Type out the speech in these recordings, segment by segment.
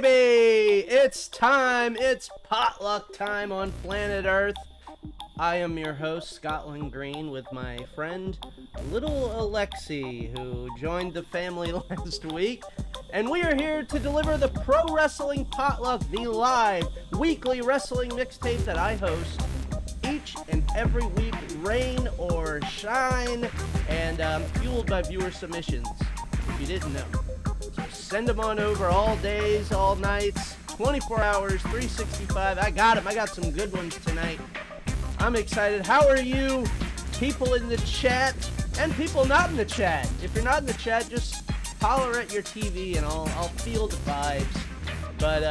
baby! It's time! It's potluck time on planet Earth. I am your host, Scotland Green, with my friend, little Alexey, who joined the family last week. And we are here to deliver the Pro Wrestling Potluck, the live weekly wrestling mixtape that I host each and every week, rain or shine, and fueled by viewer submissions, if you didn't know. So send them on over all days, all nights, 24 hours, 365. I got them. I got some good ones tonight. I'm excited. How are you, people in the chat and people not in the chat? If you're not in the chat, just holler at your TV and I'll feel the vibes. But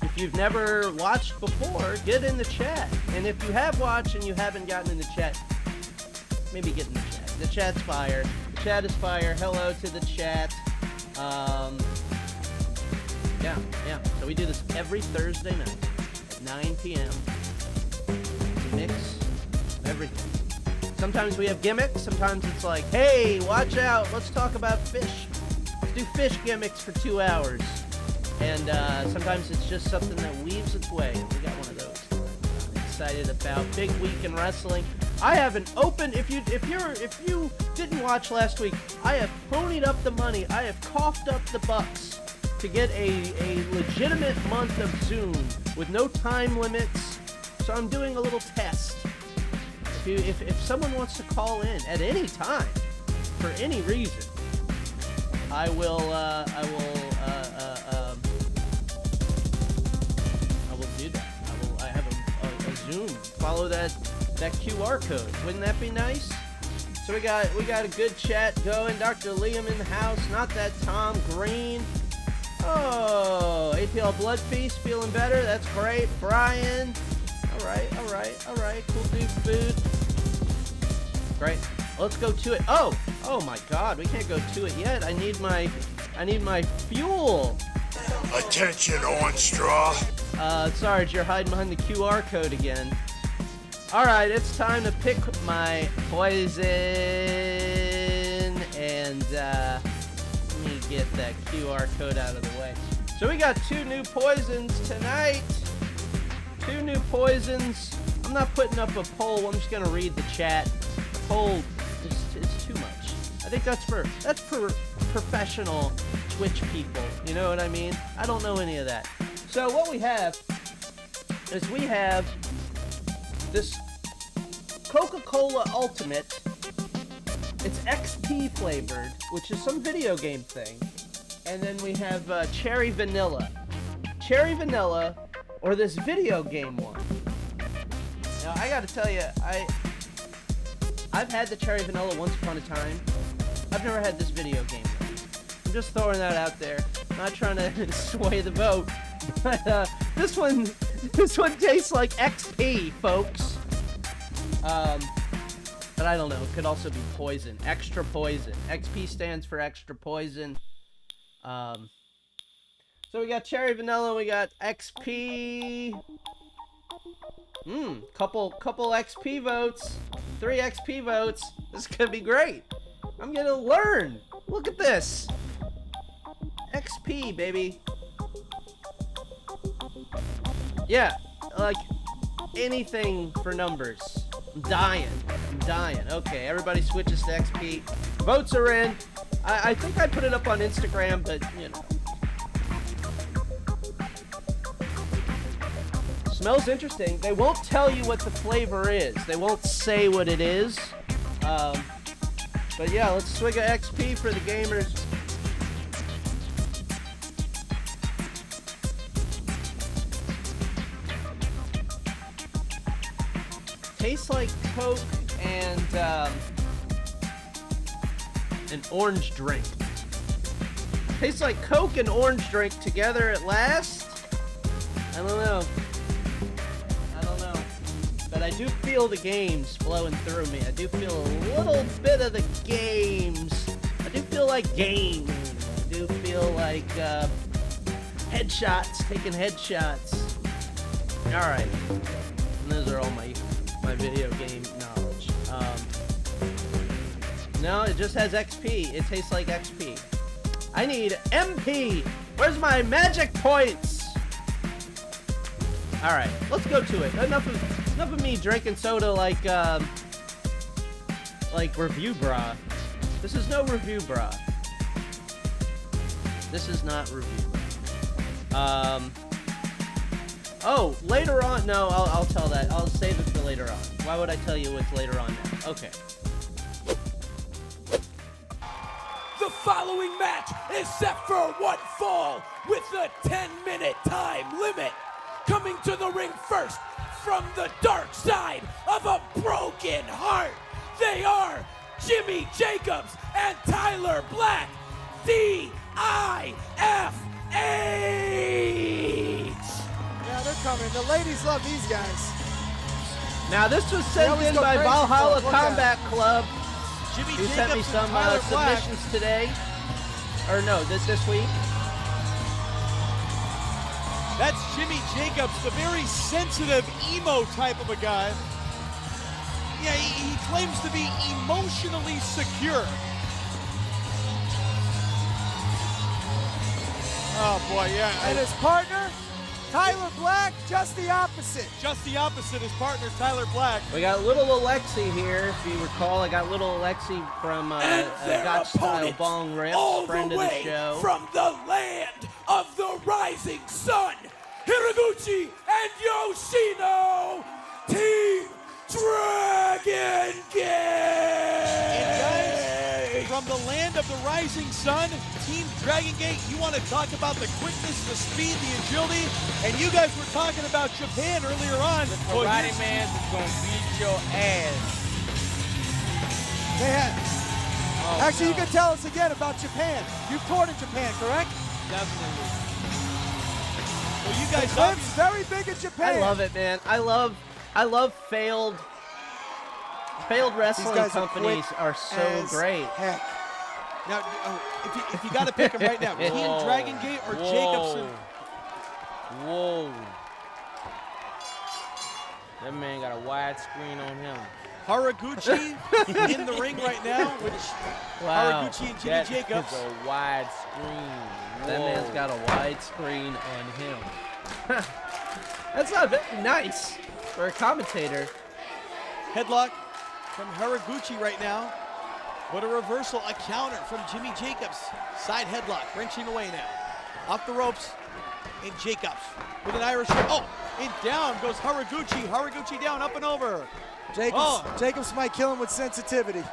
if you've never watched before, get in the chat. And if you have watched and you haven't gotten in the chat, maybe get in the chat. The chat's fire. The chat is fire. Hello to the chat. Yeah. So we do this every Thursday night at 9 p.m. Mix everything. Sometimes we have gimmicks. Sometimes it's like, hey, watch out. Let's talk about fish. Let's do fish gimmicks for 2 hours. And sometimes it's just something that weaves its way. We got one of those. I'm excited about big week in wrestling. I have an open. If you didn't watch last week, I have ponied up the money. I have coughed up the bucks to get a legitimate month of Zoom with no time limits. So I'm doing a little test. If someone wants to call in at any time for any reason, I will do that. I have a Zoom. Follow that QR code. Wouldn't that be nice? So we got a good chat going. Dr. Liam in the house. Not that Tom Green. Oh, APL Blood Feast feeling better. That's great. Brian. All right. Cool dude food. Great. Let's go to it. Oh my God. We can't go to it yet. I need my fuel. Attention, Orange Straw. Sarge, you're hiding behind the QR code again. All right, it's time to pick my poison, and let me get that QR code out of the way. So we got 2 new poisons tonight. 2 new poisons. I'm not putting up a poll. I'm just gonna read the chat. The poll is too much. I think that's for professional Twitch people. You know what I mean? I don't know any of that. So what we have is this Coca-Cola Ultimate. It's XP flavored, which is some video game thing. And then we have Cherry Vanilla. Cherry Vanilla, or this video game one. Now, I gotta tell you, I've had the Cherry Vanilla once upon a time. I've never had this video game one. I'm just throwing that out there. Not trying to sway the vote. But this one tastes like XP, folks. But I don't know. It could also be poison. Extra poison. XP stands for extra poison. So we got Cherry Vanilla. We got XP. Couple XP votes. 3 XP votes. This could be great. I'm gonna learn. Look at this. XP, baby. Yeah, like anything for numbers. I'm dying. Okay, everybody switches to XP. Votes are in. I think I put it up on Instagram, but you know. Smells interesting. They won't tell you what the flavor is. They won't say what it is. But yeah, let's swig a XP for the gamers. Tastes like Coke and an orange drink. Tastes like Coke and orange drink together at last. I don't know. But I do feel the games flowing through me. I do feel a little bit of the games. I do feel like gaming. I do feel like headshots, taking headshots. All right. And those are all my video game knowledge. No, it just has XP. It tastes like XP. I need MP. Where's my magic points? All right, let's go to it. Enough of me drinking soda like review bra. This is no review bra. This is not review bra. Oh, later on. No, I'll tell that. I'll save it for later on. Why would I tell you what's later on now? Okay. The following match is set for one fall with a 10-minute time limit. Coming to the ring first from the dark side of a broken heart, they are Jimmy Jacobs and Tyler Black, D.I.F.H. Yeah, they're coming. The ladies love these guys. Now this was They sent always in go by crazy Valhalla for it. Look at Combat Club. Jimmy Who Jacobs sent me and some Tyler Black. submissions today. Or no, this week. That's Jimmy Jacobs, the very sensitive emo type of a guy. Yeah, he claims to be emotionally secure. Oh boy, yeah. And his partner, Tyler Black, just the opposite. Just the opposite, his partner Tyler Black. We got little Alexey here. If you recall, I got little Alexey from Their Got Style opponents, Bong Rips, all friend the of the way show. from the land of the rising sun, Hiraguchi and Yoshino, Team DragonGate. And guys, from the land of the rising sun, Team DragonGate, you want to talk about the quickness, the speed, the agility, and you guys were talking about Japan earlier on. Well, Karate Man's is gonna beat your ass. They have. Actually, you can tell us again about Japan. You've toured in Japan, correct? Definitely. Well, you guys Clip's very big in Japan. I love it, man. I love failed wrestling guys are companies quick are so as great. Heck. now, if you got to pick them right now, Team Whoa. DragonGate or Jacobson? Whoa. That man got a wide screen on him. Haraguchi in the ring right now with Wow. Haraguchi and Jimmy That Jacobs. is a wide screen. That Whoa. man's got a wide screen on him. That's not nice for a commentator. Headlock from Haraguchi right now. What a reversal, a counter from Jimmy Jacobs. Side headlock, wrenching away now. Off the ropes, and Jacobs with an Irish whip. Oh, and down goes Haraguchi. Haraguchi down, up and over. Jacobs might kill him with sensitivity.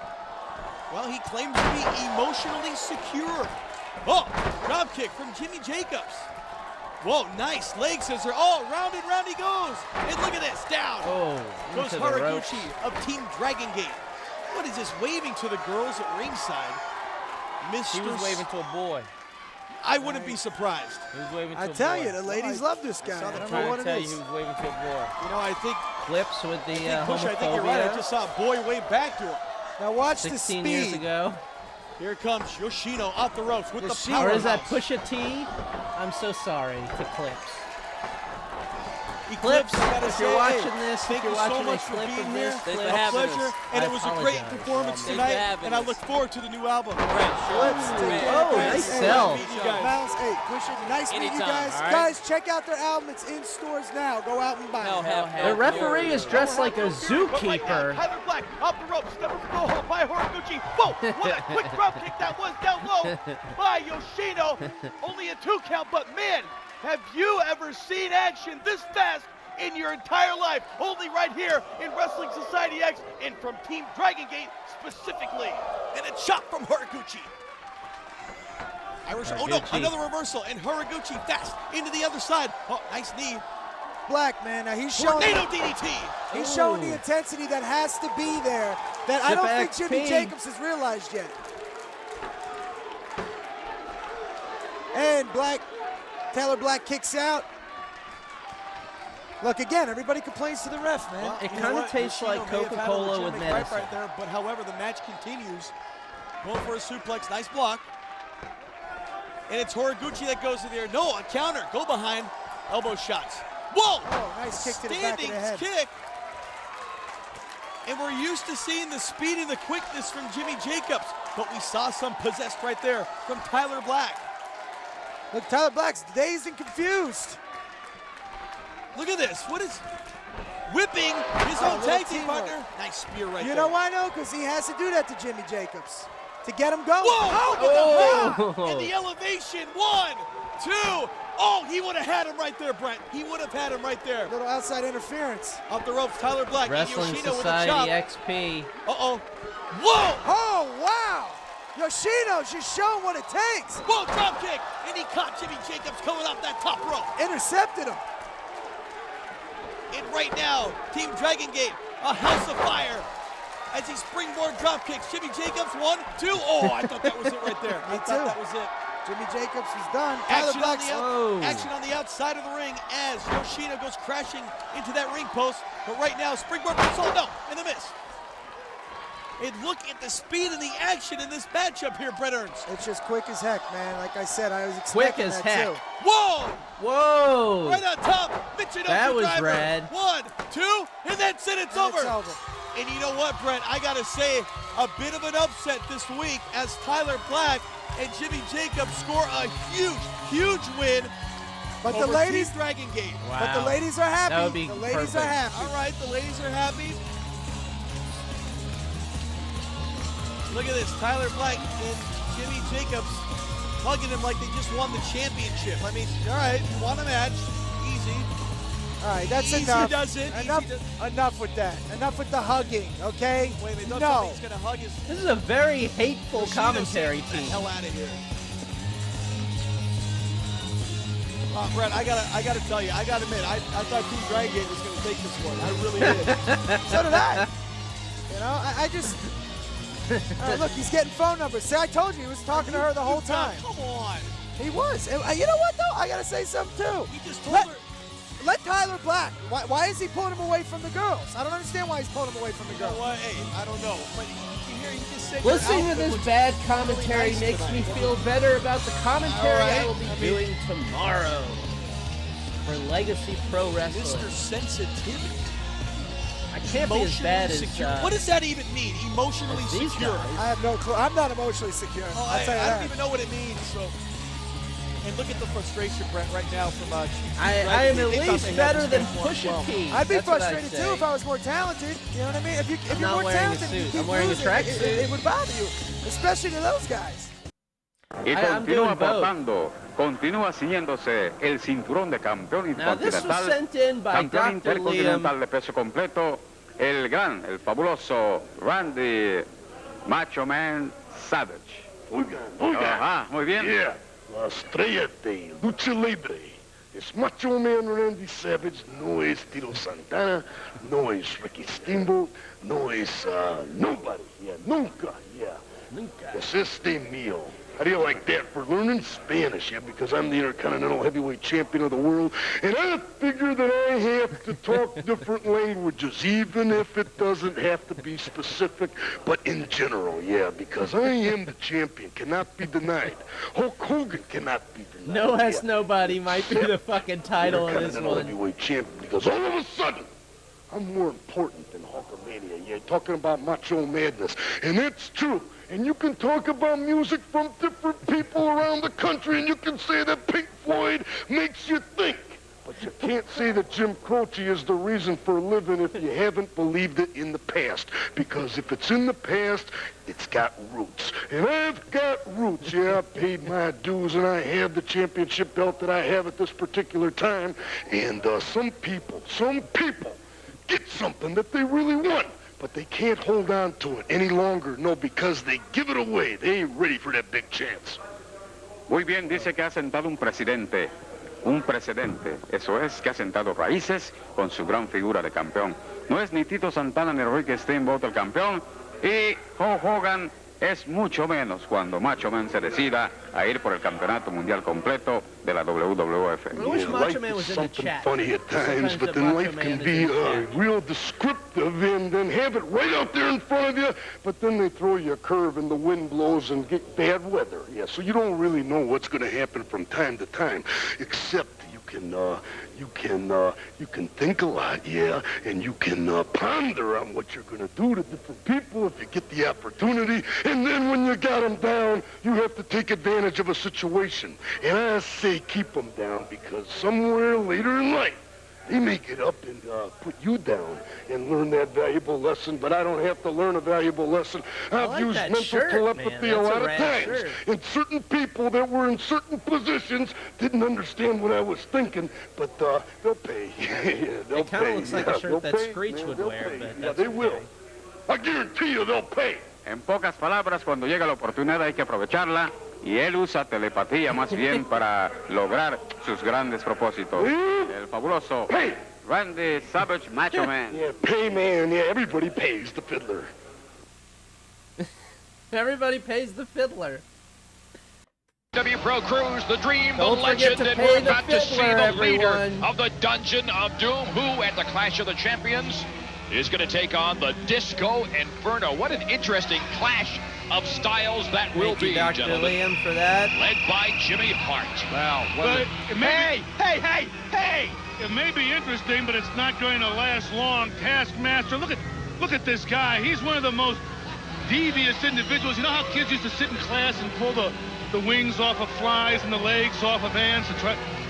Well, he claims to be emotionally secure. Oh, drop kick from Jimmy Jacobs. Whoa, nice leg scissor. Oh, round and round he goes. And look at this, down. Oh, Goes into the ropes. Haraguchi of Team DragonGate. What is this, waving to the girls at ringside? He was waving to a boy. I wouldn't be surprised. He was waving to I a tell boy. you, the ladies love this guy. saw the I don't Trying know to what tell it you, he is. was waving to a boy. You know, I think, Clips with the Bush, I think you're right. I homophobia just saw a boy wave back to him. Now watch the 16 speed. years ago. Here comes Yoshino off the ropes with Yoshino. the Or is that powerhouse. Pusha T? I'm so sorry to Clips. Eclipse, I gotta if say, you're watching hey, this, thank if you're you so watching much a for clip being of here. this, Thanks for Clips, A having pleasure, us. and I it was a great apologize. performance Thanks for tonight, having and I us. look forward to the new album. Clips, take care. Oh, guys. nice Hey, sell. Meet you guys. Miles, hey, push it. Nice meeting you Anytime, guys. all right? Guys, check out their album. It's in stores now. Go out and buy Hell, it. hell, hell. The referee is dressed like a But right now, zookeeper. Tyler Black off the ropes, step over the goal hold by Haraguchi. Whoa, what a quick drop kick that was down low by Yoshino. Only a 2 count, but man, have you ever seen action this fast in your entire life? Only right here in Wrestling Society X and from Team DragonGate specifically. And a chop from Haraguchi. Irish, oh no, Haraguchi. another reversal, and Haraguchi fast into the other side. Oh, nice knee. Black, man. Now he's showing. Tornado DDT. He's showing the Ooh. intensity that has to be there that I Chip don't think XP. Jimmy Jacobs has realized yet. And Taylor Black kicks out. Look, again, everybody complains to the ref, man. It You know kinda what? tastes Yoshino like may have had a Coca-Cola with legitimate gripe medicine. right there, but however, the match continues. Going for a suplex, nice block. And it's Haraguchi that goes in there. No, a counter, go behind, elbow shots. Whoa! Oh, nice kick to the back of the Standing head. kick. And we're used to seeing the speed and the quickness from Jimmy Jacobs, but we saw some possessed right there from Tyler Black. Look, Tyler Black's dazed and confused. Look at this. What is whipping his own tag team partner? Nice spear right there. You know why, no? Because he has to do that to Jimmy Jacobs to get him going. Whoa! And the elevation. 1, 2. Oh, he would have had him right there, Brent. He would have had him right there. Little outside interference. Up the ropes, Tyler Black. Wrestling Yoshino Society with a chop. XP. Uh-oh. Whoa! Oh, wow. Yoshino's just showing what it takes. Whoa, drop kick. And he caught Jimmy Jacobs coming off that top rope. Intercepted him. And right now, Team DragonGate, a house of fire. As he springboard drop kicks, Jimmy Jacobs, 1, 2. Oh, I thought that was it right there. I thought that was it. Jimmy Jacobs is done. Action on the outside of the ring as Yoshino goes crashing into that ring post. But right now, springboard oh no, and the miss. And look at the speed and the action in this matchup here, Brett Ernst. It's just quick as heck, man. Like I said, I was expecting Quick as that heck. too. Whoa! Whoa! Right on top, Michinoku That was driver. rad. 1, 2, and that's it. It's over. And you know what, Brent? I gotta say, a bit of an upset this week as Tyler Black and Jimmy Jacobs score a huge, huge win. But over the ladies, Team DragonGate. Wow. but the ladies are happy. That would be the ladies perfect. are happy. All right, the ladies are happy. Look at this, Tyler Black and Jimmy Jacobs hugging him like they just won the championship. I mean, all right, you won a match, easy. All right, that's Easy enough. does it. Enough with that. Enough with the hugging, okay? Wait a minute, no. he's gonna hug his. This is a very hateful Yoshino commentary saying, "Get team. the hell out of here." Brett, I gotta tell you, I gotta admit, I thought Team DragonGate was gonna take this one. I really did. So did I. You know, I just. Look, he's getting phone numbers. See, I told you he was talking to her the whole time. Come on. He was. And, you know what, though? I got to say something, too. He just told her. Let Tyler Black. Why is he pulling him away from the girls? I don't understand why he's pulling him away from the You know girls. what? Hey, I don't know. But you hear, he just said Listening your to this outfit bad looks commentary really nice makes me tonight. feel better about the commentary All right. I will be doing tomorrow for Legacy Pro Wrestling. Mr. Sensitivity. I can't be as bad as secure. What does that even mean? Emotionally these secure. guys. I have no clue. I'm not emotionally secure. Oh, I'll tell you I that. don't even know what it means. So, and look at the frustration, Brent, right now from I am at least better than Pusha T. I'd be That's what I frustrated say. too if I was more talented. You know what I mean? If I'm you're not more wearing a talented, suit. you keep I'm wearing a losing, tracksuit. it would bother you, especially to those guys. Y I'm doing continúa both. portando, continúa ciñéndose el cinturón de campeón Now this was intercontinental, sent in by campeón Dr. intercontinental Liam. de peso completo, el gran, el fabuloso Randy Macho Man Savage. Ajá, muy bien. Yeah, la estrella de lucha libre. Es Macho Man Randy Savage, no es Tito Santana, no es Ricky Steamboat, no es nobody. Yeah, nunca, yeah. Es este mío. How do you like that for learning Spanish? Yeah, because I'm the Intercontinental Heavyweight Champion of the world, and I figure that I have to talk different languages, even if it doesn't have to be specific, but in general, yeah, because I am the champion, cannot be denied. Hulk Hogan cannot be denied. No has yeah. nobody might be the fucking title of this Intercontinental one. Heavyweight Champion, because all of a sudden, I'm more important than Hulkamania. Yeah, talking about macho madness, and that's true. And you can talk about music from different people around the country, and you can say that Pink Floyd makes you think. But you can't say that Jim Croce is the reason for living if you haven't believed it in the past. Because if it's in the past, it's got roots. And I've got roots. Yeah, I paid my dues, and I have the championship belt that I have at this particular time. And some people get something that they really want. But they can't hold on to it any longer, no, because they give it away. They ain't ready for that big chance. Muy bien, dice que ha sentado un precedente. Eso es, que ha sentado raíces con su gran figura de campeón. No es ni Tito Santana ni Ricky Steamboat el campeón, y Hulk Hogan es mucho menos cuando Macho Man se decida a ir por el campeonato mundial completo de la WWF. I wish Yeah, Macho life Man is was in the something chat. funny at times, Sometimes but the then Macho life Man can is be in the chat. real descriptive and then have it right out there in front of you, but then they throw you a curve and the wind blows and get bad weather. Yeah, so you don't really know what's going to happen from time to time, except you you can think a lot, yeah, and you can ponder on what you're gonna do to different people if you get the opportunity. And then when you got them down, you have to take advantage of a situation. And I say keep them down, because somewhere later in life, they may get up and put you down and learn that valuable lesson, but I don't have to learn a valuable lesson. I've used mental telepathy a lot of times, and certain people that were in certain positions didn't understand what I was thinking, but they'll pay. Yeah, they'll it kind of looks like a shirt that Screech would wear, but that's they will. I guarantee you they'll pay. En pocas palabras, cuando llega la oportunidad hay que aprovecharla, y él usa telepatía más bien para lograr sus grandes propósitos. El fabuloso Randy Savage Macho Man. Yeah, pay man. Yeah, everybody pays the fiddler. Everybody pays the fiddler. W Pro Cruise, the dream, Don't the legend, forget to and pay we're the about to see fiddler, the leader everyone. of the Dungeon of Doom, who at the Clash of the Champions is going to take on the Disco Inferno. What an interesting clash of styles that will Thank you, be, Dr. gentlemen. Liam, for that. Led by Jimmy Hart. Wow. Hey! It may be interesting, but it's not going to last long. Taskmaster, look at this guy. He's one of the most devious individuals. You know how kids used to sit in class and pull the wings off of flies and the legs off of ants?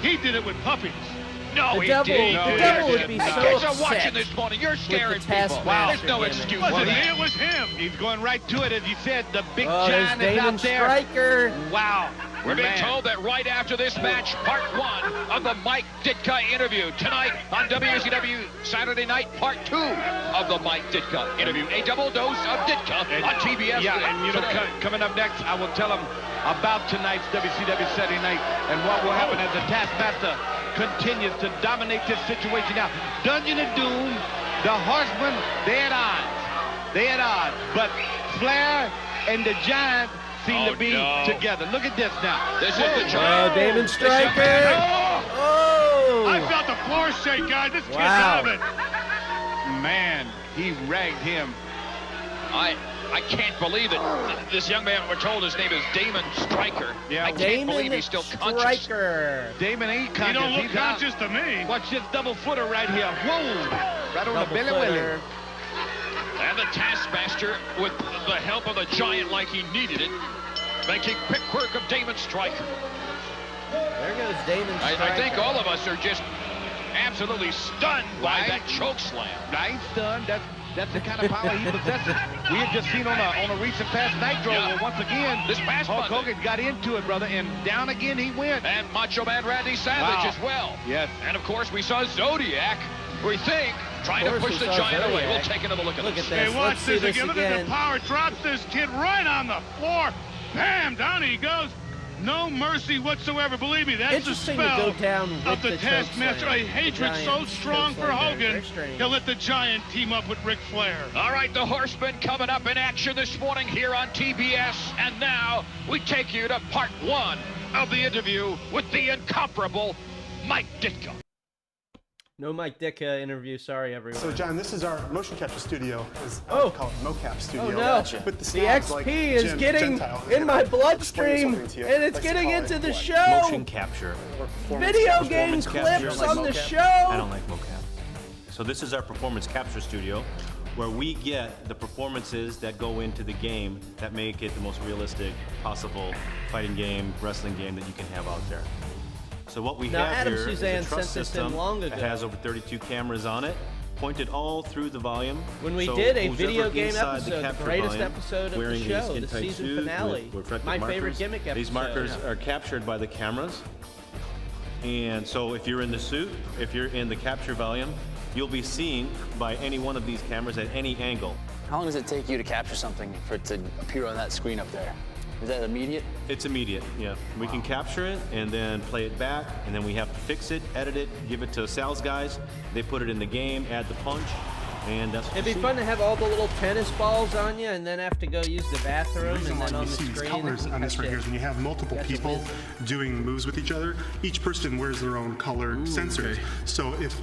He did it with puppies. No, The devil would be so kids are upset watching this morning. You're scaring people. Taskmaster There's no gimmick. excuse. Wasn't me, it was him. He's going right to it, as he said. The big Oh, there's giant is Damon out there. Stryker. Wow. We're being told that right after this match, part 1 of the Mike Ditka interview. Tonight on WCW Saturday Night, part 2 of the Mike Ditka interview. A double dose of Ditka on TBS. Yeah, and you know, coming up next, I will tell them about tonight's WCW Saturday Night and what will happen as the Taskmaster continues to dominate this situation. Now, Dungeon of Doom, the Horsemen, they're at odds. They're at odds. But Flair and the Giant seem to be together. Look at this now. This is the Giant. Oh, Damon Stryker. Oh! I felt the floor shake, guys. This kid's out of it. Man, he ragged him. I can't believe that this young man, we're told his name is Damon Stryker. Yeah, I can't believe he's still conscious. Stryker. Damon ain't conscious. He don't look He's conscious out. to me. Watch this double footer right here. Whoa! Right on the belly Footer. And the Taskmaster, with the help of the Giant like he needed it, making quick work of Damon Stryker. There goes Damon Stryker. I think all of us are just absolutely stunned by that choke slam. I ain't stunned. That's the kind of power he possesses. We had just seen on a recent past Nitro where once again This past Hulk Monday. Hogan got into it, brother, and down again he went. And Macho Man Randy Savage as well. Yes. And of course we saw Zodiac, we think, trying to Of course push we the saw Giant away. Zodiac. We'll take another look at Look this. at this. Hey, watch Let's see this this again. Look at again. the power. Drops this kid right on the floor. Bam! Down he goes. No mercy whatsoever. Believe me, that's the Interesting to spell go down with of the the Taskmaster. chokeslam. A hatred The so Giant strong for chokeslam there. Hogan, Very strange. he'll let the Giant team up with Ric Flair. All right, the Horsemen coming up in action this morning here on TBS. And now we take you to part 1 of the interview with the incomparable Mike Ditka. No Mike Ditka interview. Sorry, everyone. So, John, this is our motion capture studio. Oh. Call it mocap studio. Oh no! With The snobs XP like is Jim getting Gentile. in my bloodstream, something to you. and it's Likes to getting call into it the what? show. Motion capture. Video game clips on the I show. don't like mocap. So this is our performance capture studio, where we get the performances that go into the game that make it the most realistic possible fighting game, wrestling game that you can have out there. So what we Now, have Adam here Suzanne is a truss sent this in system long that ago. has over 32 cameras on it, pointed all through the volume. When we So did a who's video ever game inside episode, the capture greatest volume, episode of the wearing a show, skin the tight season suit finale, with reflective my favorite markers. gimmick episode. These markers are captured by the cameras. And so if you're in the suit, if you're in the capture volume, you'll be seen by any one of these cameras at any angle. How long does it take you to capture something for it to appear on that screen up there? Is that immediate? It's immediate, yeah. We can capture it and then play it back, and then we have to fix it, edit it, give it to sales guys. They put it in the game, add the punch, and that's what It'd be you see. fun to have all the little tennis balls on you, and then have to go use the bathroom, and then on the you see these screen. colors on this right here is when you have multiple Gotcha. people doing moves with each other, each person wears their own color sensors. So if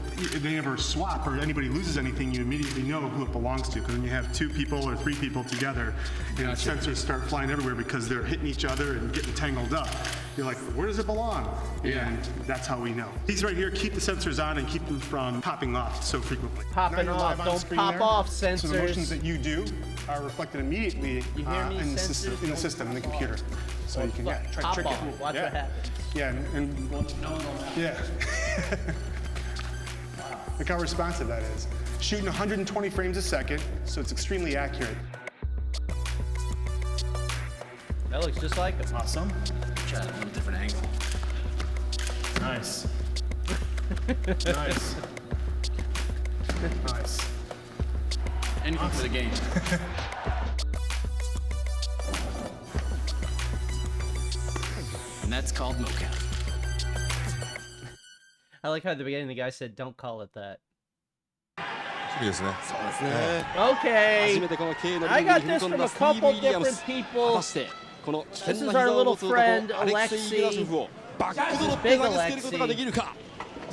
they ever swap or anybody loses anything, you immediately know who it belongs to. Because when you have 2 people or 3 people together, you know, sensors start flying everywhere because they're hitting each other and getting tangled up. You're like, where does it belong? And that's how we know. These right here keep the sensors on and keep them from popping off so frequently. Popping Now you're off, live on don't screen pop there. off So the sensors. motions that you do are reflected immediately You hear me? in the system, in the computer. So you can try to Pop trick off. it. Watch Yeah. what happens. Yeah, and yeah. Look how responsive that is. Shooting 120 frames a second, so it's extremely accurate. That looks just like him. Awesome. Try it from a different angle. Nice. Nice. Nice. Anything for the game. And that's called mocap. I like how at the beginning the guy said, "Don't call it that." いいですね。 Okay. 初めてこの K の I リング got に踏み this 込ん from だ a スティーブ・ウ couple ィリアム different ス。 people. 果たしてこの危険 This な is our 膝を little 持つ男 friend アレクセイ・イグナショフをバックドロップで投げつけることができるか。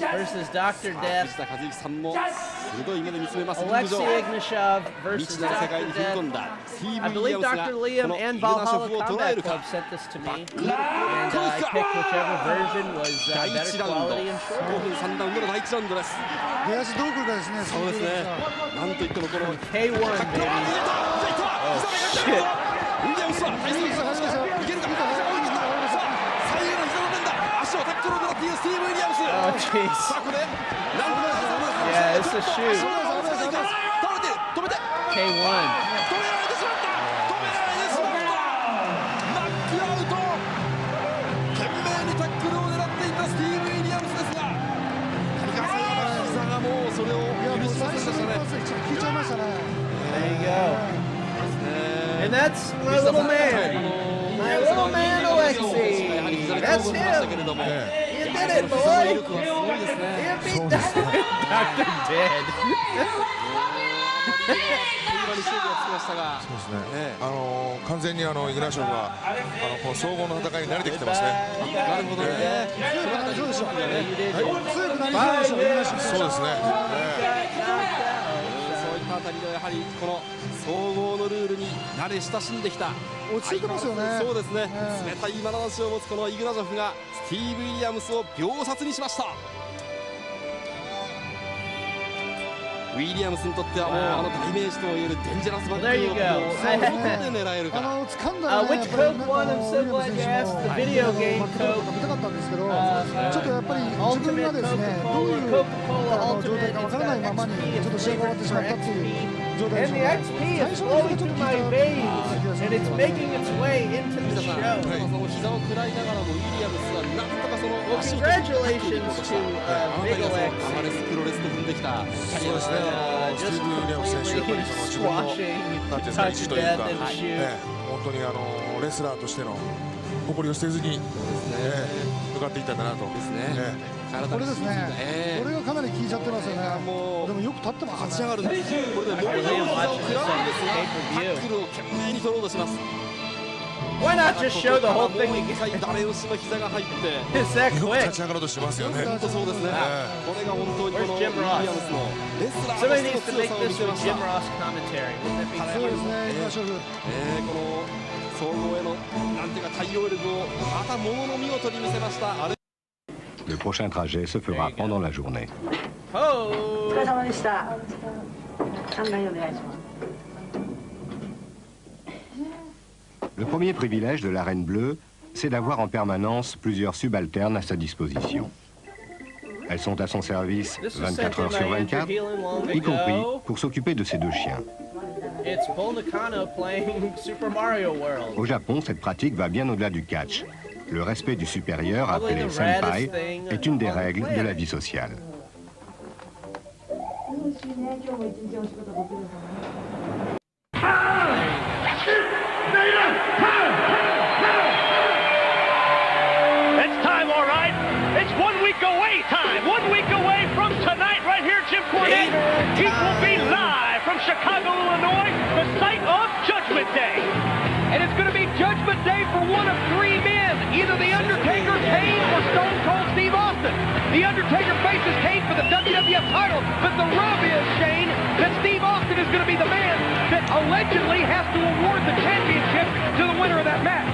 versus Dr. Death. 藤田和之さんも鋭い目で見つめます。 Alexey Ignashov 未 versus 知なる世界 Dr. に踏み込ん Death. だスティー I ブ・ウィリア believe ムスが Dr. こ Liam のイ and グナショ Valhalla フを捉え Combat るか。 Club sent this to me, and I picked whichever version was 第 better 1ラウンド quality and 5 shorter. 分3ラウンドの第1ラウンドです。出足どう来るかですね。そうですね。なんといってもこの K1 baby. Oh shit. ウィリアムスは体勢を崩しました。いけるか。追い切った。さあ左右の膝の連打。足をタックルを狙っているスティーブ・ウィリアムス。 Oh jeez. さあここでなんとか Yeah, it's a shoot. 倒れてる。止めて。 K1. 止められてしまった。止められてしまった。ナックアウト。懸命にタックルを狙っていたスティーブ・ウィリアムスですが、何か膝がもうそれを許しませんでしたね。聞いちゃいましたね。 There you go. And that's my little man. My little man Alexey. That's him. You did it, boy. You beat Dr. Dead. そうですね。完全にイグナショフがこの総合の戦いに慣れてきてますね。なるほどね。そうでしょう。強くなりそうそうでしょう。そうですね。そういったあたりでやはりこの総合のルールに慣れ親しんできた。落ち着いてますよね。そうですね。冷たい眼差しを持つこのイグナショフがスティーブ・ウィリアムスを秒殺にしました。ウィリアムスにとってはもう代名詞ともいえるデンジャラスバックをどこで狙えるか。Which Coke one? I'm so glad you asked. The video game Coke. 見たかったんですけど、ちょっとやっぱり自分がですね、どういう状態かわからないままにちょっと試合が終わってしまったっていう状態で And しょ the うね。 XP is flowing through my veins, and it's making its way into the show. 膝を食らいながらもウィリアムスはなんとかその Well, congratulations to Big Alex. アレスプロレスと踏んできた。そうですね。スティーブ・ウィリアムス選手やっぱり自分のなんていうんですか意地というか、本当にレスラーとしての誇りを捨てずに向かっていったんだなと。ですね。これですね。これがかなり効いちゃってますよね。でもよく立ってますね。立ち上がるんです。これでもう膝を食らうんですが、タックルを懸命に取ろうとします。 Why not just show the whole thing again? 誰吉の膝が入って。Is that よく quick? 立ち上がろうとしてますよね。本当そうですね。これが本当にこのウィリアムスのレスラー Somebody の needs to 強 make さを this 見せ with ました Jim。Ross commentary. Wouldn't that be そうですね。イグナショフ。この総合へのなんていうか対応力をまたものの見事に見せました。Le prochain trajet se fera pendant la journée. Oh! お疲れ様でした。案内お願いします。 Le premier privilège de la Reine Bleue, c'est d'avoir en permanence plusieurs subalternes à sa disposition. Elles sont à son service 24 heures sur 24, y compris pour s'occuper de ses deux chiens. It's Bull Nakano playing Super Mario World. Au Japon, cette pratique va bien au-delà du catch. Le respect du supérieur, appelé senpai, est une des règles de la vie sociale. It's time, all right. It's 1 week away time. 1 week away from tonight, right here, Jim Cornette. He will be live from Chicago, Illinois, the site of Judgment Day. And it's going to be Judgment Day for one of three men, either The Undertaker, Kane, or Stone Cold Steve Austin. The Undertaker faces Kane for the WWF title, but the rub is, Shane, that Steve Austin is going to be the man that allegedly has to award the championship to the winner of that match.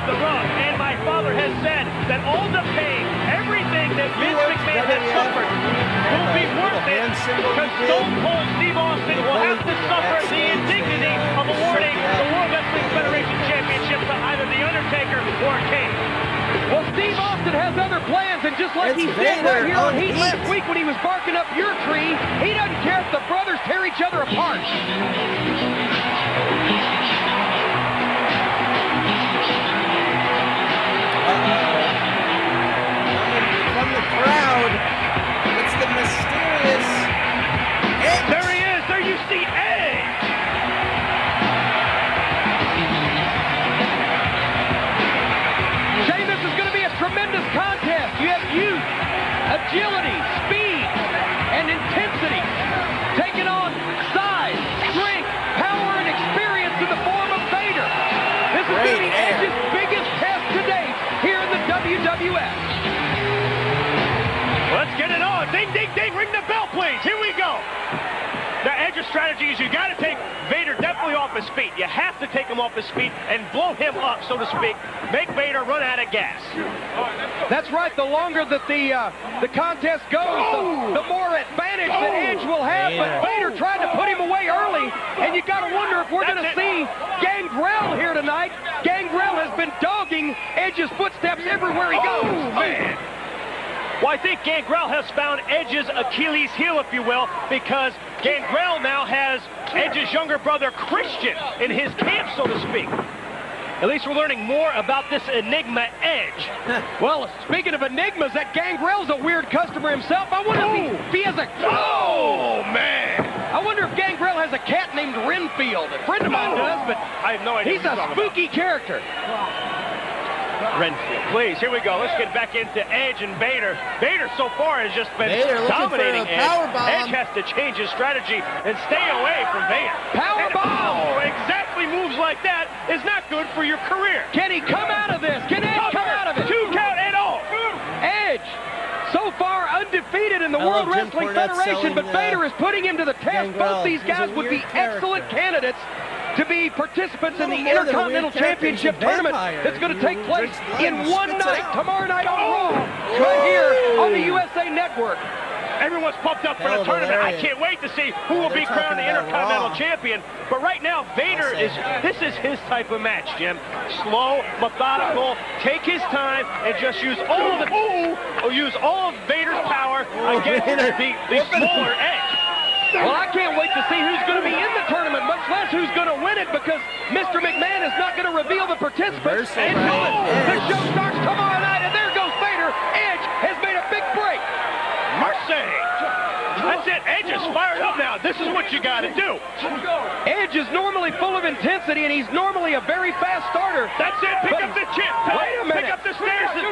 The rub, and my father has said that all the pain, everything that Vince McMahon has suffered will be worth it because Stone Cold Steve Austin will have to suffer the indignity of awarding the World Wrestling Federation Championship to either The Undertaker or Kane. Well, Steve Austin has other plans, and just like he said right here on Heat last week when he was barking up your tree, he doesn't care if the brothers tear each other apart. From the crowd, it's the mysterious Edge. There he is. There you see Edge. Shane, this is going to be a tremendous contest. You have youth, agility, speed, and intensity taking on size, strength, power, and experience in the form of Vader. This is going to be Edge's biggest test to date here in the WWF. Let's get it on. Ding, ding, ding. Ring the bell, please. Here we go. Now, Edge's strategy is you got to take Vader definitely off his feet. You have to take him off his feet and blow him up, so to speak. Make Vader run out of gas. That's right. The longer that the contest goes, the more advantage that Edge will have. But Vader tried to put him away early, and you got to wonder if we're going to see Gangrel here tonight. Gangrel has been dogging Edge's footsteps everywhere he goes. Man. Well, I think Gangrel has found Edge's Achilles heel, if you will, because Gangrel now has Edge's younger brother Christian in his camp, so to speak. At least we're learning more about this Enigma Edge. Well, speaking of enigmas, that Gangrel's a weird customer himself. I wonder if he has a... Oh, man! I wonder if Gangrel has a cat named Renfield. A friend of mine does, but I have no idea. He's a spooky character. Renfield, please, here we go. Let's get back into Edge and Vader. Vader so far has just been dominating Edge. Edge has to change his strategy and stay away from Vader. Powerbomb! Exactly, moves like that is not good for your career. Can he come out of this? Can Edge come out of it? 2 count and all. Edge, so far undefeated in the World Wrestling Federation, but Vader is putting him to the test. Both these guys would be excellent candidates to be participants in the Intercontinental Championship tournament that's going to take place in one night, tomorrow night on Raw, right here on the USA Network. Everyone's pumped up for the tournament. I can't wait to see who will be crowned the Intercontinental Champion. But right now, Vader this is his type of match, Jim. Slow, methodical, take his time, and just use all of Vader's power against the smaller Edge. Well, I can't wait to see who's going to be in the tournament, much less who's going to win it, because Mr. McMahon is not going to reveal the participants until the show starts tomorrow night, and there goes Vader. Edge has made a big break. Mercy! That's it. Edge is fired up now. This is what you got to do. Edge is normally full of intensity, and he's normally a very fast starter. That's it. Pick up the chip. Wait a minute. Pick up the stairs. This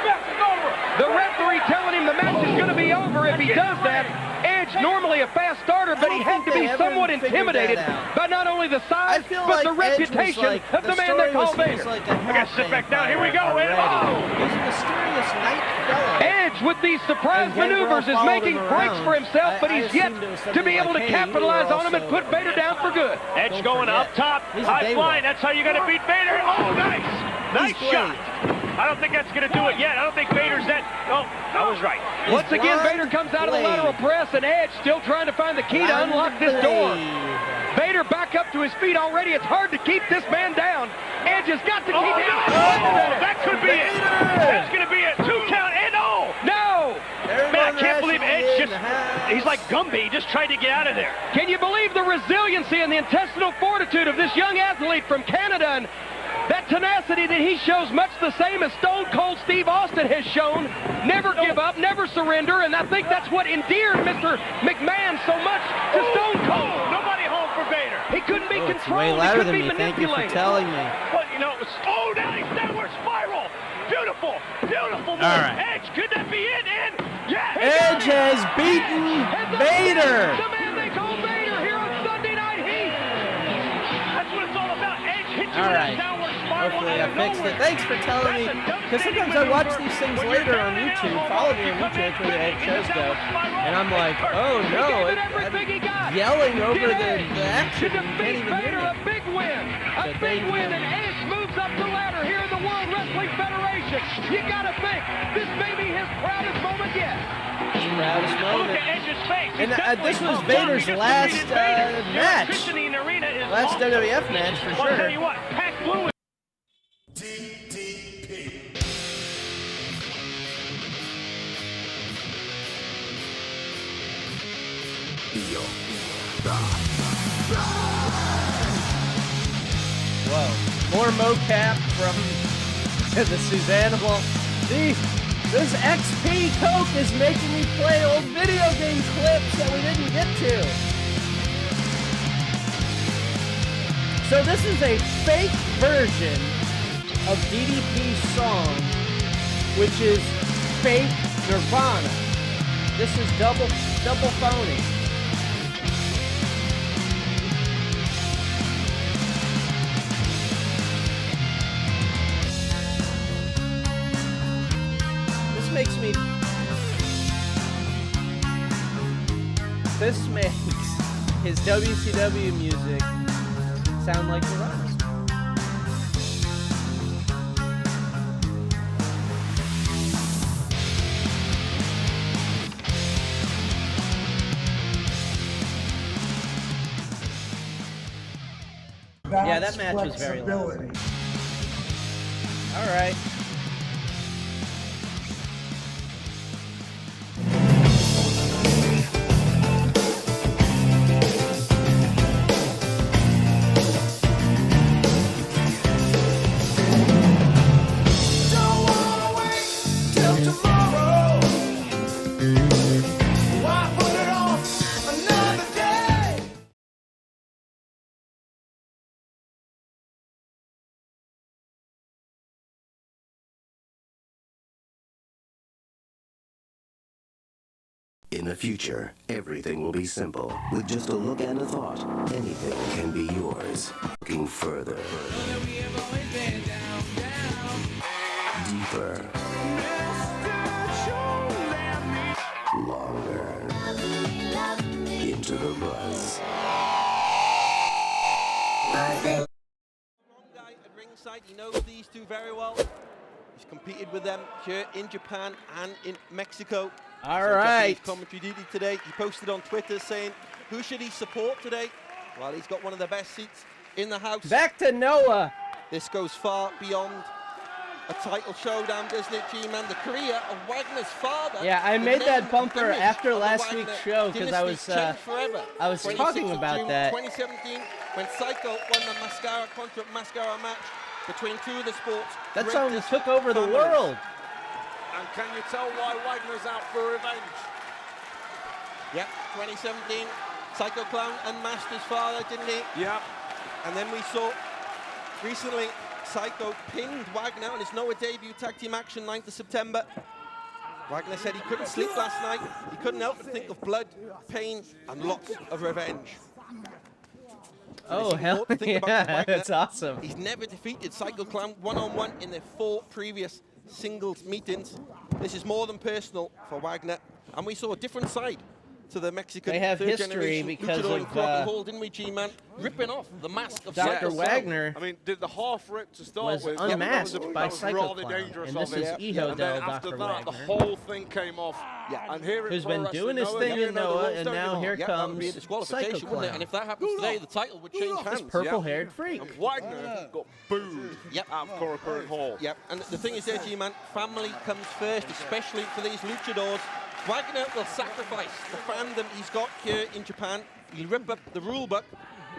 match is over. The referee telling him the match is going to be over if he does that. Edge normally a fast starter, but he had to be somewhat intimidated by not only the size, but the reputation of the man they call Vader. I got to sit back down. Here we go. He's a mysterious night fella. Edge, with these surprise maneuvers, is making breaks for himself, but he's yet to be able to capitalize on him and put Vader down for good. Edge going up top, high flying. That's how you got to beat Vader. Oh, nice. Nice shot. I don't think that's going to do it yet. I don't think Vader's that. Oh, I was right. Once again, Vader comes out of the lateral press, and Edge still trying to find the key to unlock this door. Vader back up to his feet already. It's hard to keep this man down. Edge has got to keep him. That could be it. That's going to be it. 2 count and all. No. Man, I can't believe Edge he's like Gumby. He just tried to get out of there. Can you believe the resiliency and the intestinal fortitude of this young athlete from Canada? And that tenacity that he shows, much the same as Stone Cold Steve Austin has shown. Never give up, never surrender, and I think that's what endeared Mr. McMahon so much to Stone Cold. Nobody home for Vader. He couldn't be controlled. Way he louder couldn't than be me. Thank you for manipulated. telling me. Well, you know, it was nice. Downward spiral. Beautiful. Beautiful. All right. Edge, could that be it? And yeah, Edge has beaten Vader. The man they call Vader here on Sunday Night Heat. That's what it's all about. Edge hits you All with right. that downward spiral. Hopefully I fixed it. Thanks for telling me. Because sometimes I watch these things later on YouTube. Follow me on YouTube. That's where the old shows go. And I'm like, oh no. I'm yelling over the action. You can't even hear Vader, me. a big win. A big win, and Edge moves up the ladder here in the World Wrestling Federation. celebration. You gotta think, this may be his proudest moment yet. Proudest moment. Look at Edge's face. And this was Vader's last match. Last WWF match for sure. I'll tell you what, Pac Blue. Whoa. More mocap from the Susanna. Well, this XP Coke is making me play old video game clips that we didn't get to. So this is a fake version of DDP's song, which is fake Nirvana. This is double phony. This makes his WCW music sound like Nirvana. Yeah, that match was very long. All right. In the future, everything will be simple. With just a look and a thought, anything can be yours. Looking further. Deeper. Longer. Into the buzz. At ringside, he knows these two very well. He's competed with them here in Japan and in Mexico. All right. Commentary duty today. He posted on Twitter saying, who should he support today? Well, he's got one of the best seats in the house. Back to Noah. This goes far beyond a title showdown, doesn't it, G-Man? The career of Wagner's father. Yeah, I made that bumper image after of the last Wagner week's show because I was talking about June that. 2017, when Psycho won the Mascara contra Mascara match between two of the sports. That song took over the world. And can you tell why Wagner's out for revenge? Yep, 2017, Psycho Clown unmasked his father, didn't he? Yeah. And then we saw recently Psycho pinned Wagner on his Noah debut tag team action 9th of September. Wagner said he couldn't sleep last night. He couldn't help but think of blood, pain, and lots of revenge. Oh, hell yeah, that's awesome. He's never defeated Psycho Clown one-on-one in their 4 previous singles meetings. This is more than personal for Wagner. And we saw a different side to the Mexican They have third history generation because luchador in of Crockett Hall, didn't we, G-Man? Ripping off the mask of Dr. Psycho Wagner. I mean, did the half rip to start was with? unmasked by that was Psycho rather Clown. dangerous And this of is him. Hijo And then del after Dr. that, Wagner. the whole thing came off. Yeah. And here Who's in been Pro doing his Wrestling thing Noah, in Noah, rules, and don't now you here know? That would be a comes disqualification, Psycho wouldn't it? And if that happens today, the title would change hands. This purple-haired freak. And Wagner got booed out of Coca-Cola Hall. Yep, and the thing is there, G-Man, family comes first, especially for these luchadors. Wagner will sacrifice the fandom he's got here in Japan. He'll rip up the rule book.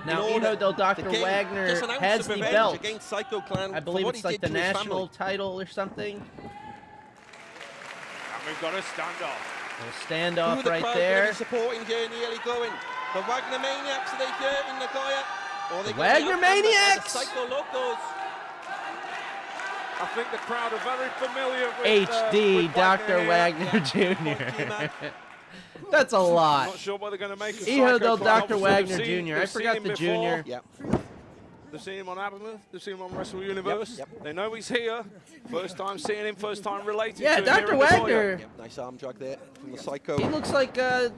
Now, Hijo del Dr. Wagner has the belt. Against Psycho Clan I believe it's like the national family. title or something. And we've got a standoff. A standoff Who right the there. supporting here in the early going? The Wagner Maniacs, are they here in Nagoya? Or they Wagner Maniacs! The Psycho Locos. I think the crowd are very familiar with HD with Dr. Wagner Jr. That's a lot. Not sure what they're going to make of Hijo del Psycho Clown. Dr. We've Wagner seen- Jr. I we've forgot seen the him before. Jr. Yep. They've seen him on Abermouth. They've seen him on Wrestle Universe. They know he's here. First time seeing him. First time related Yeah, to him. Dr. Wagner. Nice arm drag there from the Psycho. He looks like an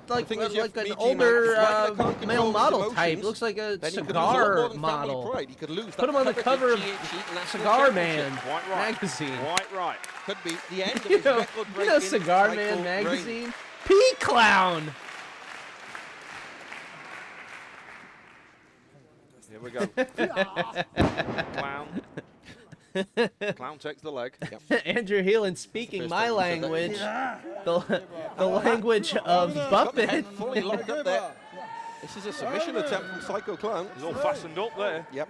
older male model type. Looks like a cigar model. Put him on the cover of Cigar Man magazine. Quite right. Could be the end of his record-breaking Cigar Man magazine. P-Clown. Here we go. Clown. Clown takes the leg. Andrew Heelan speaking my language, the language of Buffett. Fully locked up there. This is a submission attempt from Psycho Clown. He's all fastened up there. Yep.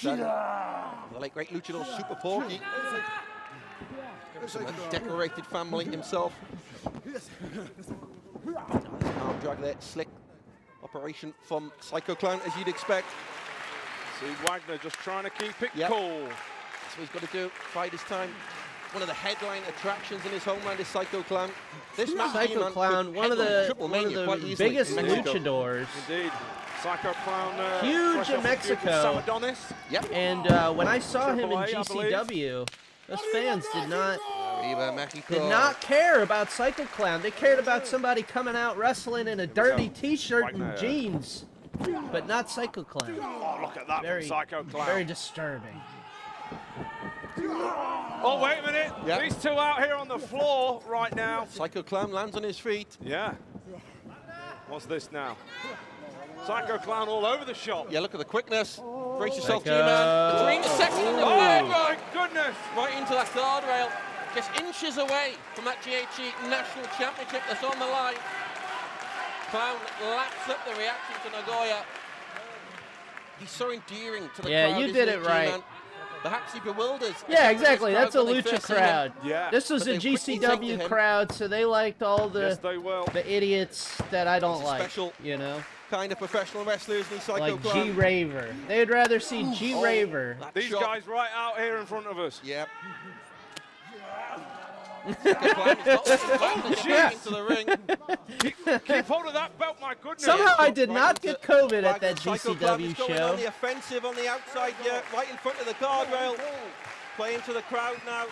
The late great luchador, Super Porky. From a decorated family himself. Arm drag there, slick operation from Psycho Clown, as you'd expect. See Wagner just trying to keep it cool. That's what he's got to do. Fight his time. One of the headline attractions in his homeland is Psycho Clown. This Psycho Clown, one of the biggest luchadors. Indeed. Psycho Clown. Huge in Mexico. Yep. And when I saw him in GCW, those fans did not care about Psycho Clown. They cared about somebody coming out wrestling in a dirty T-shirt and jeans, but not Psycho Clown. Oh, look at that from Psycho Clown. Very disturbing. Oh, wait a minute. These two out here on the floor right now. Psycho Clown lands on his feet. Yeah. What's this now? Psycho Clown all over the shop. Yeah, look at the quickness. Brace yourself, G-Man. Between the second and the third. Oh, my goodness. Right into that guardrail. Just inches away from that GHE National Championship that's on the line. Clown laps up the reaction to Nagoya. He's so endearing to the crowd. Yeah, you did it right. G-Man? Perhaps he bewilders. Yeah, exactly. That's a lucha crowd. Yeah. This was a GCW crowd, so they liked all the idiots that I don't like. Special, you know, kind of professional wrestlers in Psycho like Clown. G Raver. They'd rather see G Raver. These guys right out here in front of us. Yep. Into the ring. Keep hold of that belt, my goodness. Somehow I did not get COVID at that GCW show. On the offensive on the outside here, right in front of the guardrail. Playing to the crowd now.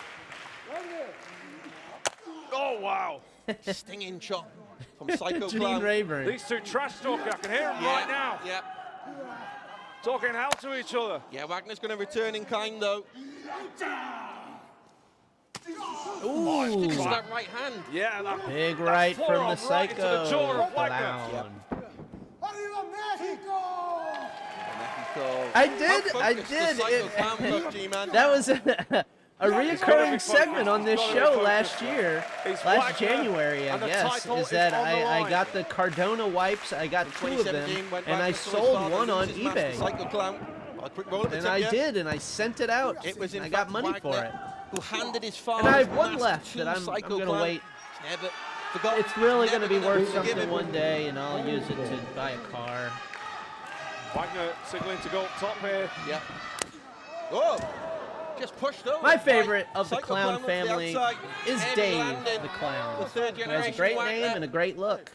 Oh, wow. Stinging shot from Psycho G Clown. Raver. These two trash talking. I can hear them right now. Yeah. Talking hell to each other. Yeah, Wagner's going to return in kind, though. Ooh. Sticks that right hand. Yeah, that big right from the Psycho into the jaw of Wagner. Clown. Yep. I did. That was a reoccurring segment on this show last year, last January, I guess, is that I got the Cardona wipes, I got 2 of them, and I sold one on eBay. And I did, and I sent it out, and I got money for it. Who handed his and I have one left that I'm going to wait. It's really going to be worth something one day, and I'll use it to buy a car. Wagner signaling to go up top here. Yep. Oh! Just pushed over. My favorite of the Clown family is Dave the Clown, who has a great name and a great look.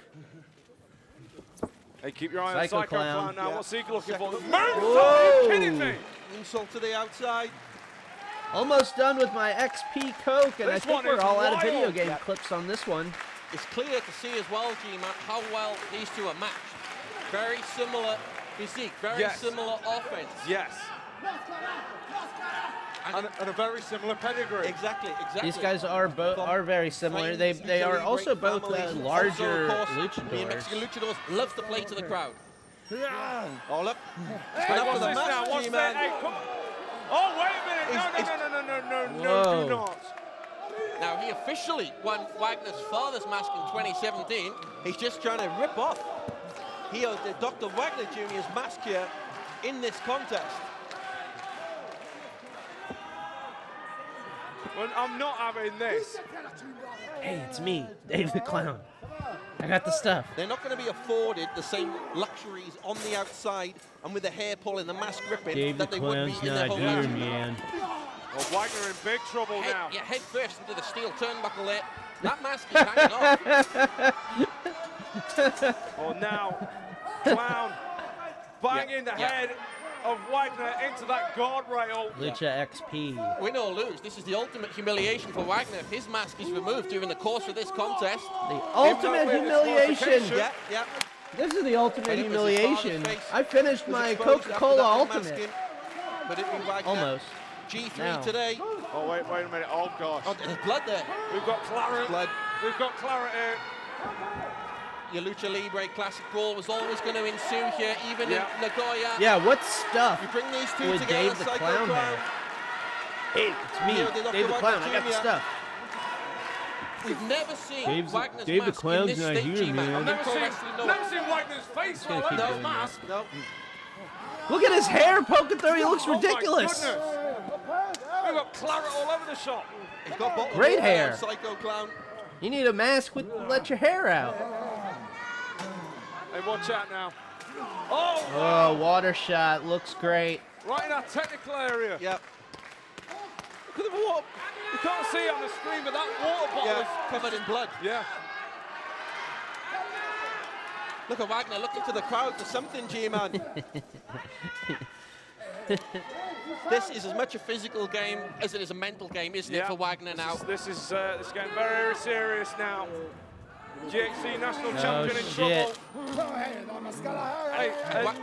Hey, keep your eye on Psycho Clown now. Yeah. What's he looking for? Whoa. Are you kidding me? Insult to the outside. Almost done with my XP Coke, and I think we're all out of video game Yep. clips on this one. It's clear to see as well, G-Man, how well these two are matched. Very similar physique, very similar offense. Yes. And a very similar pedigree. Exactly. These guys are very similar. They are also both larger luchadors. The Mexican luchadors loves to play to the crowd. Oh look! Hey, what's this now? What's that? Hey, come on. Oh wait a minute! No, do not. Now he officially won Wagner's father's mask in 2017. He's just trying to rip off the Dr. Wagner Jr.'s mask here in this contest. Well, I'm not having this. Hey, it's me, Dave the Clown. I got the stuff. They're not going to be afforded the same luxuries on the outside and with the hair pull and the mask ripping Dave that the they would be Clown's in their not home here, match. man. Well, Wagner in big trouble now. Yeah, head first into the steel turnbuckle there. That mask is hanging off. Well, now, Clown banging the head of Wagner into that guardrail. Lucha XP. Win or lose, this is the ultimate humiliation for Wagner. If his mask is removed during the course of this contest. The ultimate humiliation. Yeah. This is the ultimate humiliation. I finished my Coca-Cola Ultimate. But it be Wagner. Almost. G3 now. Today. Oh, wait a minute. Oh, gosh. Oh, there's blood there. We've got Clarence. Blood. We've got Clarence here. Your Lucha Libre Classic Brawl was always going to ensue here, even in Nagoya. Yeah, what stuff You bring these two would together, Dave the Psycho Clown Clown. have? Hey, it's me, Here they look Dave the to Clown. Wagner I got the Jr. stuff. We've never seen Wagner's Dave the mask in Clown's this not state, here, G-Man. man. I've Never seen Wagner's face while under his mask. No. Look at his hair poking through. He looks ridiculous. Oh, my goodness. We've got claret all over the shop. He's got bottle Great of hair. Psycho Clown. You need a mask with let your hair out. Hey, watch out now. Oh, Water shot. Looks great. right in our technical area. Yep. Look at the water. You can't see it on the screen, but that water bottle is covered in blood. Yeah. Look at Wagner looking to the crowd for something, G-Man. This is as much a physical game as it is a mental game, isn't it, for Wagner now? This is getting very serious now. GHC National No Champion in shit. trouble. Hey,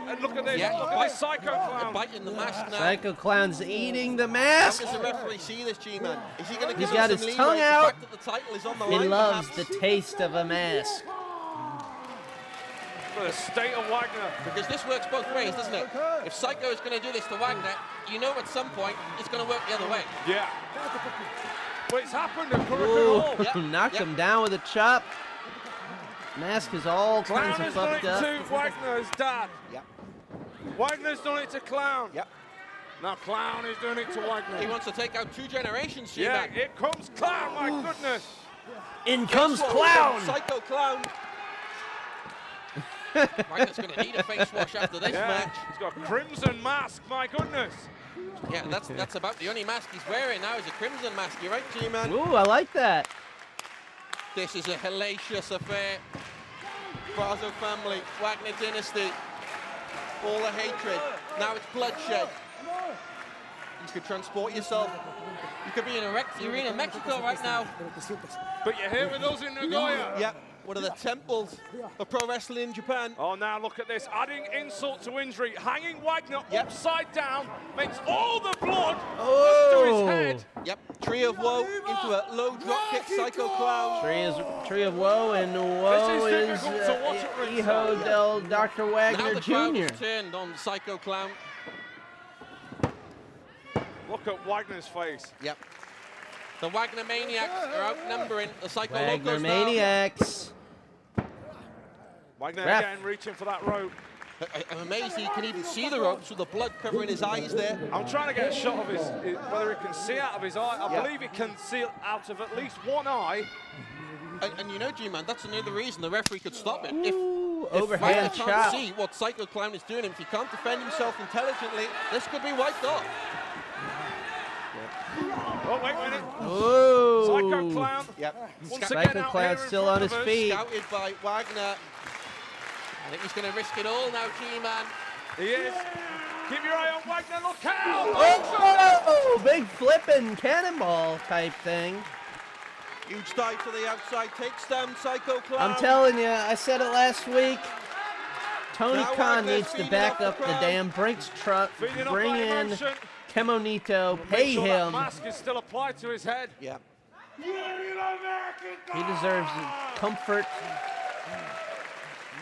and look at this. Yeah, look at this Psycho Clown. Biting the mask now. Psycho Clown's eating the mask. How does the referee see this, G-Man? Is he going to He's give got him his some tongue leeway? out. The fact that the title is on the He line, loves perhaps? the taste of a mask. For the state of Wagner. Because this works both ways, doesn't it? If Psycho is going to do this to Wagner, you know at some point it's going to work the other way. Yeah. Well, it's happened at Hurricane Hall. Knocked him down with a chop. Mask is all Clown kinds of has done fucked it up. to Wagner's dad. Yep. Wagner's done it to Clown. Yep. Now Clown is doing it to Wagner. He wants to take out two generations, Yeah, G-Man. here comes Clown, my goodness. In comes Face wash Clown. from Psycho Clown. Wagner's going to need a face wash after this match. He's got a crimson mask, my goodness. Yeah, that's about the only mask he's wearing now is a crimson mask. You're right, G-Man. Ooh, I like that. This is a hellacious affair. Brazo family, Wagner dynasty, all the hatred. Now it's bloodshed. You could transport yourself. You could be in a wrecked arena in Mexico right now. But you're here with us in Nagoya. Yep, one of the temples of pro wrestling in Japan. Oh, now look at this, adding insult to injury, hanging Wagner upside down, makes all the blood rush to his head. Yep, Tree of Woe into a low drop kick, Psycho Clown. Tree of Woe, and Woe is difficult to watch at ringside. Hijo del Dr. Now Wagner the crowd Jr. has turned on Psycho Clown. Look at Wagner's face. Yep. The Wagner Maniacs are outnumbering the Psycho Wagner Locos now. Maniacs. Wagner Ref. again reaching for that rope. I'm amazed he can even see the ropes with the blood covering his eyes there. I'm trying to get a shot of whether he can see out of his eye. I Yeah. believe he can see out of at least one eye. And you know, G-Man, that's another reason the referee could stop it. If overhand Wagner can't chop. see what Psycho Clown is doing, if he can't defend himself intelligently, this could be wiped off. Oh, wait a minute. Ooh. Psycho Clown. Yep. Once Psycho again out Clown's here in still front on his of us. feet. Scouted by Wagner. I think he's going to risk it all now, G-Man. He is. Keep your eye on Wagner. Look out! Oh, big flipping cannonball type thing. Huge dive to the outside, takes down Psycho Clown. I'm telling you, I said it last week. Tony Now Khan Wagner's needs to feeding back off the up the crowd. damn Brinks truck, Feeding off bring that in emotion. Kemonito, Make pay sure him. that mask is still applied to his head. Yeah. He deserves comfort.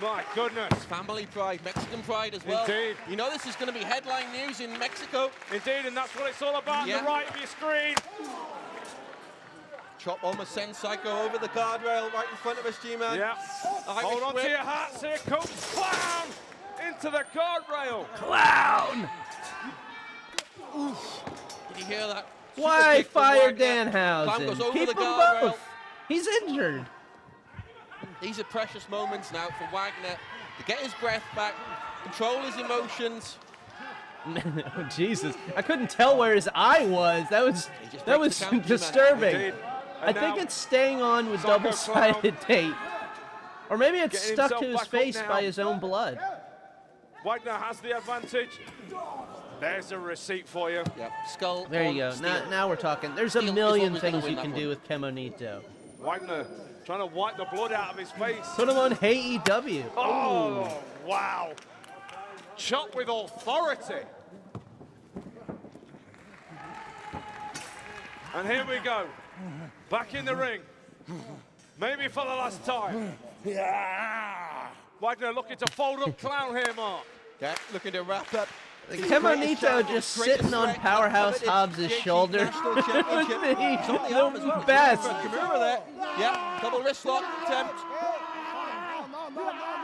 My goodness. Family pride, Mexican pride as well. Indeed. You know this is going to be headline news in Mexico. Indeed, and that's what it's all about on Yeah. the right of your screen. Chop almost sends Psycho over the guardrail right in front of us, G-Man. Yeah. Hold on to your hats. Here comes Clown into the guardrail. Clown! Oof. Did you hear that? Why Super kick from fire Wagner. Clown goes Danhausen? over Keep the them guardrail. both. He's injured. These are precious moments now for Wagner to get his breath back, control his emotions. Oh, Jesus. I couldn't tell where his eye was. That was breaks the count, G-Man. disturbing. Indeed. I And think now it's staying on with Psycho double-sided tape. Or maybe it's Getting stuck to himself his back up face now. by his own blood. Wagner has the advantage. There's a receipt for you. Yep. Skull. There you go. Now we're talking. There's a million things you can do with Kemonito. Wagner trying to wipe the blood out of his face. Put him on AEW. Oh, wow. Chop with authority. And here we go. Back in the ring. Maybe for the last time. Wagner looking to fold up Clown here, Mark. Yeah, looking to wrap up. Kemonito just sitting on Powerhouse Hobbs' shoulder. National Championship. It's on the arm as well. Best. Kimura there. Yeah, double wrist lock attempt.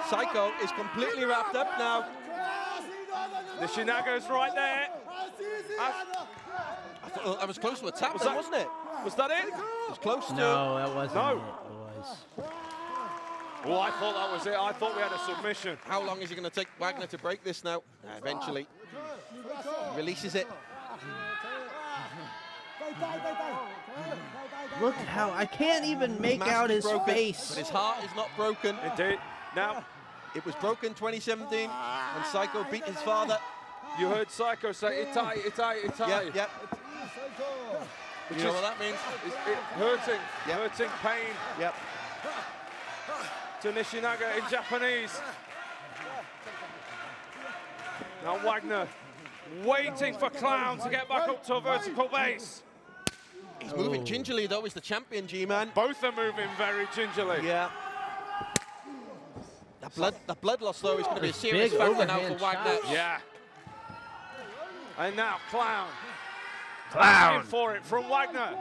Psycho is completely wrapped up now. Nishinaga's right there. I thought that was close to a tap, wasn't it? Was that it? It was close to. No, that wasn't No. it, boys. Well, I thought that was it. I thought we had a submission. How long is it going to take Wagner to break this now? Eventually. Releases it. Look how I can't even make out his face. But his heart is not broken. Indeed. Now, it was broken 2017 when Psycho beat his father. You heard Psycho say, itai, itai, itai. Yep, yep. Which You know what that means? Hurting, hurting pain. Yep. To Nishinaga in Japanese. Now Wagner waiting for Clown to get back up to a vertical base. He's moving gingerly though, he's the champion, G-Man. Both are moving very gingerly. Yeah. The blood loss though is going to be a serious factor now for Wagner. Yeah. And now Clown. Clown. In for it from Wagner.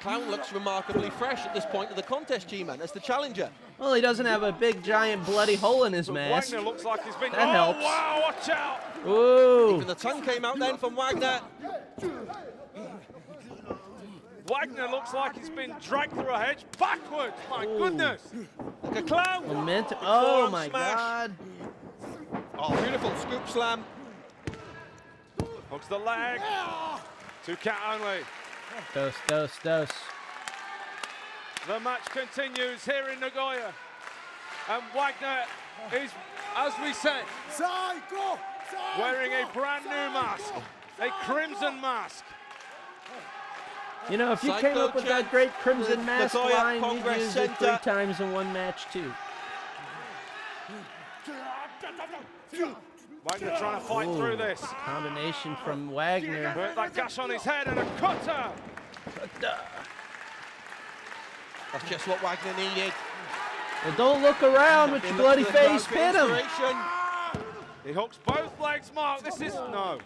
Clown looks remarkably fresh at this point of the contest, G-Man, as the challenger. Well, he doesn't have a big, giant, bloody hole in his mask. Wagner looks like he's been... That helps. Wow, watch out. Ooh. Even the tongue came out then from Wagner. Wagner looks like he's been dragged through a hedge backwards. My goodness. Like a clown. Momentum. Oh, Forearm my smash. God. Oh, beautiful scoop slam. Hooks the leg. 2 count only. Dose, dose, dose. The match continues here in Nagoya. And Wagner is, as we said, wearing a brand new mask. A crimson mask. You know, if you Psycho came up with that great crimson mask Nagoya line, you'd Congress use it 3 Center. times in one match, too. Wagner trying to fight through this. Combination from Wagner. Put that gash on his head and a cutter. That's just what Wagner needed. Well, don't look around with your bloody face. Pin him. He hooks both legs, Mark. This is... No.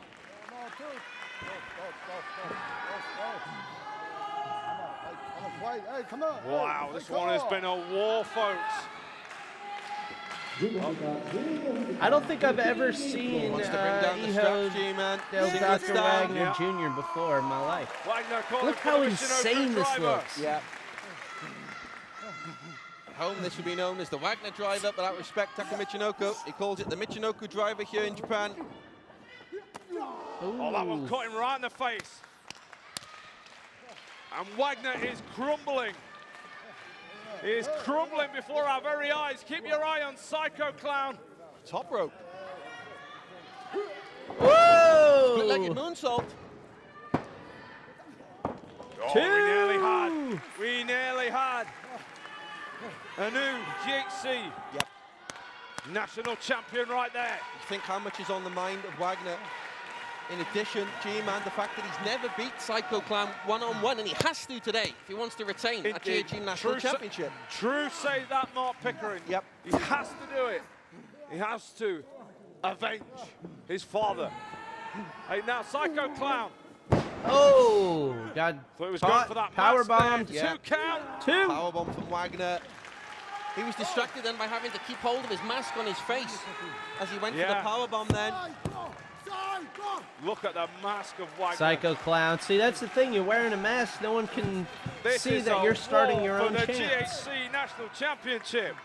Wow, this one has been a war, folks. I don't think I've ever seen Hijo Del Dr. Wagner Jr. before in my life. Wagner Look how insane this looks. Yeah. At home, this would be known as the Wagner driver, but out of respect, Taka Michinoko, he calls it the Michinoko driver here in Japan. Oh, that one caught him right in the face. And Wagner is crumbling. He is crumbling before our very eyes. Keep your eye on Psycho Clown. Top rope. Whoa! Good-legged moonsault. Oh, we nearly had. We nearly had a new GHC national champion right there. You think how much is on the mind of Wagner? In addition, G-Man, the fact that he's never beat Psycho Clown one-on-one, and he has to today if he wants to retain a GHC National Championship. True say that, Mark Pickering. Yep. He has to do it. He has to avenge his father. Hey, now Psycho Clown. Oh, God. Thought he was going for that power mask there. bomb. 2 count. 2. Power bomb from Wagner. He was distracted then by having to keep hold of his mask on his face as he went for the power bomb then. Look at the mask of Wagner. Psycho Clown. See, that's the thing. You're wearing a mask. No one can This see is that a you're starting your war own for the chance. GHC National Championship.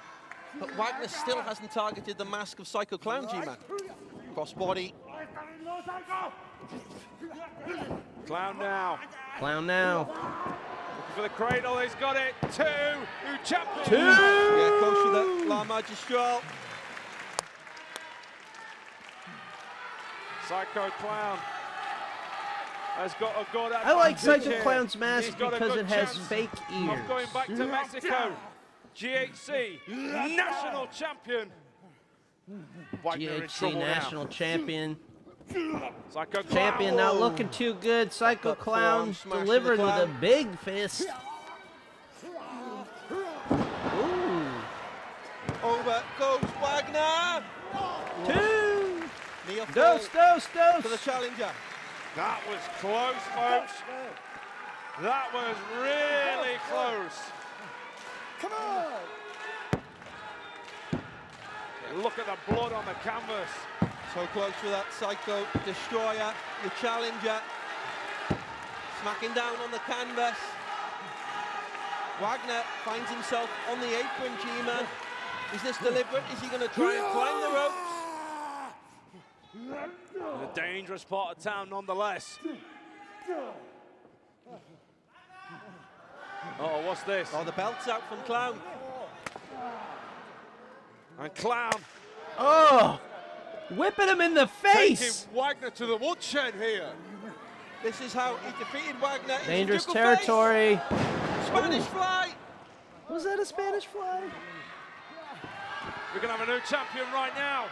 But Wagner still hasn't targeted the mask of Psycho Clown, G-Man. Crossbody. Clown now. Clown now. Looking for the cradle. He's got it. 2. New champion. 2. Yeah, close to the La Magistral. Psycho Clown has got a good I like advantage Psycho here. Clown's mask He's got a because good it has chance fake ears. of going back to Mexico. GHC national champion. Wagner in GHC trouble national now. champion. Psycho Champion Clown. not looking too good. Psycho Clown smash to the delivered with a clown. big fist. Ooh. Over goes Wagner. 2. Near Dose, fall dose, to the dose. challenger. That was close, folks. That was really close. Come on! Look at the blood on the canvas. So close with that Psycho Destroyer, the challenger. Smacking down on the canvas. Wagner finds himself on the apron, G-Man. Is this deliberate? Is he going to try and climb the ropes? A dangerous part of town nonetheless. Oh, what's this? Oh, the belt's out from Clown. And Clown Oh! Whipping him in the face! taking Wagner to the woodshed here. This is how he defeated Wagner. It's a Dangerous juggle territory. face. Spanish fly. Was that a Spanish fly? We're going to have a new champion right now.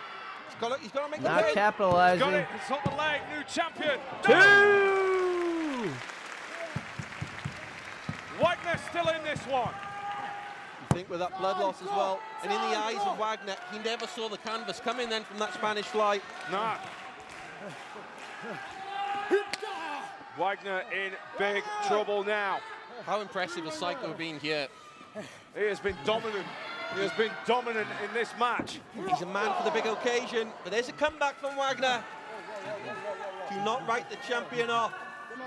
He's got to make the Not pin. capitalizing. Got it. It's on the leg. New champion. 2. Wagner still in this one. I think with that blood loss as well, and in the eyes of Wagner, he never saw the canvas coming then from that Spanish fly. No. Wagner in big trouble now. How impressive has Psycho been here? He has been dominant. He has been dominant in this match. He's a man for the big occasion, but there's a comeback from Wagner. Do not write the champion off.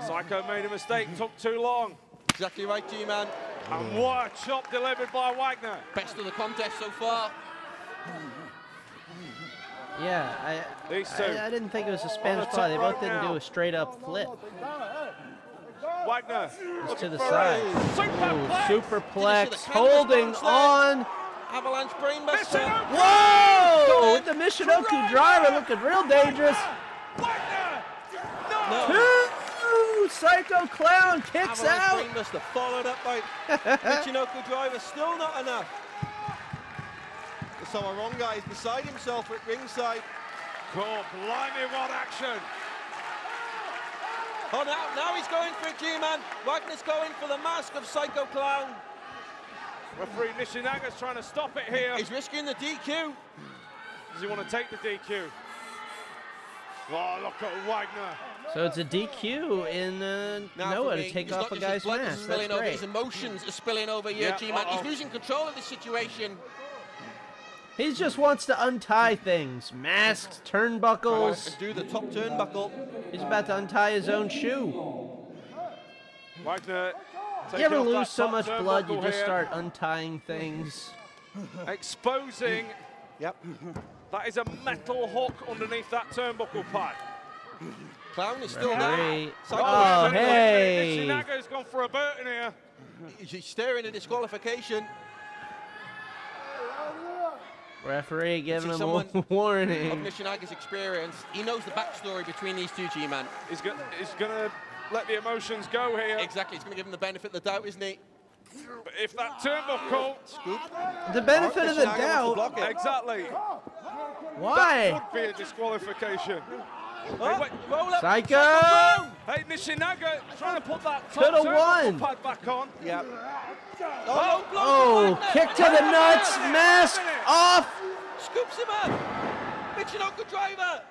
Psycho made a mistake, took too long. Exactly right, G-Man. And what a chop delivered by Wagner. Best of the contest so far. Yeah, I didn't think it was a Spanish fly. They both didn't do a straight up flip. Wagner. Just to the side. Superplex. Ooh, superplex. Holding on. Avalanche brainbuster. Whoa! With the Michinoku driver looking real dangerous. Wagner. No. 2. Psycho Clown kicks out. Avalanche brainbuster followed up by Michinoku driver. Still not enough. The Samaronga is beside himself at ringside. Oh, blimey, what action. Oh, now he's going for it, G-Man. Wagner's going for the mask of Psycho Clown. Referee Nishinaga's trying to stop it here. He's risking the DQ. Does he want to take the DQ? Oh, look at Wagner. So it's a DQ in Noah to take off a guy's mask. That's over. great. His emotions are spilling over here, G-Man. He's losing control of this situation. He just wants to untie things. Masks, turnbuckles. And do the top turnbuckle. He's about to untie his own shoe. Wagner. You ever lose so much blood you just start untying things? Exposing. Yep. That is a metal hook underneath that turnbuckle pad. Clown is still Referee. there. Oh, hey. Nishinaga's gone for a Burton here. He's staring at disqualification. Referee giving him someone a warning. Of Nishinaga's experience, he knows the backstory between these two, G-Man. He's going to let the emotions go here. Exactly, he's going to give him the benefit of the doubt, isn't he? But if that turnbuckle... Scoop. The benefit of the doubt. Exactly. Why? That would be a disqualification. Oh, roll up. Psycho! Hey, Nishinaga trying to put that top Coulda turnbuckle won. pad back on. Yeah. Oh, kick to the nuts, mask off. Scoops him up. Michinoku driver.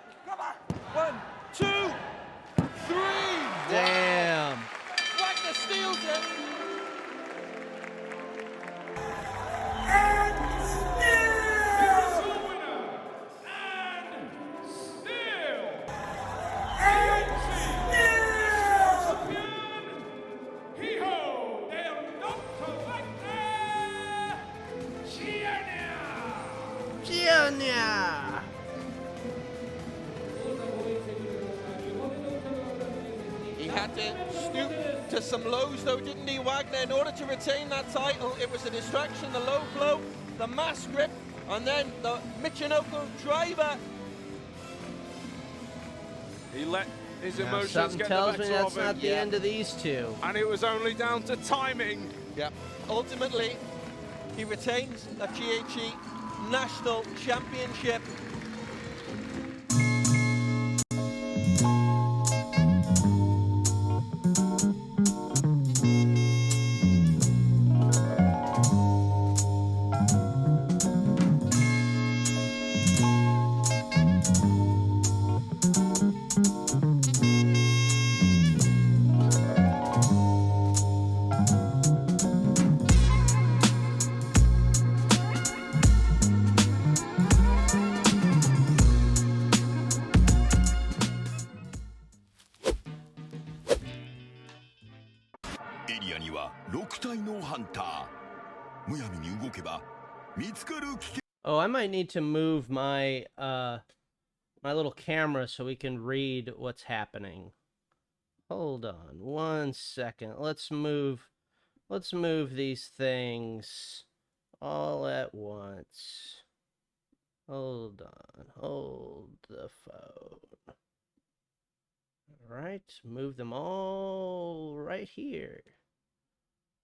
1, 2, 3. Damn. Wagner steals it. He had to stoop to some lows though, didn't he, Wagner, in order to retain that title? It was a distraction, the low blow, the mask grip, and then the Michinoku driver. He let his Now, emotions something get tells the me better that's of him. not the end of these two. And it was only down to timing. Yeah. Ultimately, he retains a GHE National Championship. Oh, I might need to move my my little camera so we can read what's happening. Hold on 1 second. Let's move these things all at once. Hold on. Hold the phone. All right, move them all right here.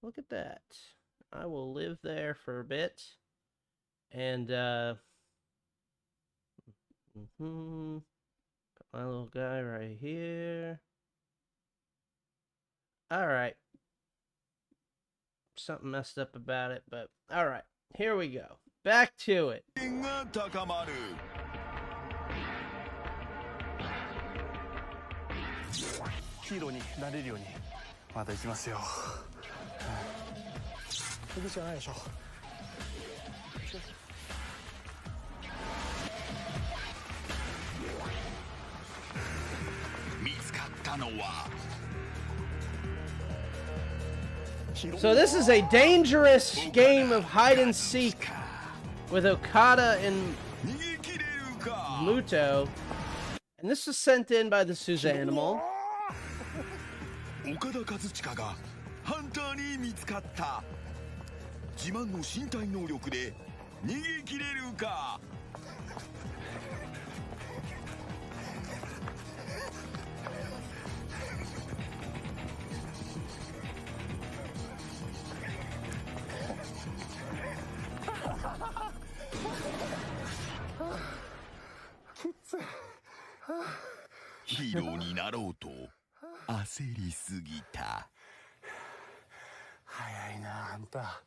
Look at that. I will live there for a bit. And, put my little guy right here. Alright. Something messed up about it, but alright. Here we go. Back to it. Hero になれるようにまた行きますよ。行くしかないでしょ。So this is a dangerous game of hide and seek with Okada and Muto. And this was sent in by the Suzanimal. Okada Kazuchika がハンターに見つかった。自慢の身体能力で逃げ切れるか。ヒーローになろうと焦りすぎた。早いなあんた。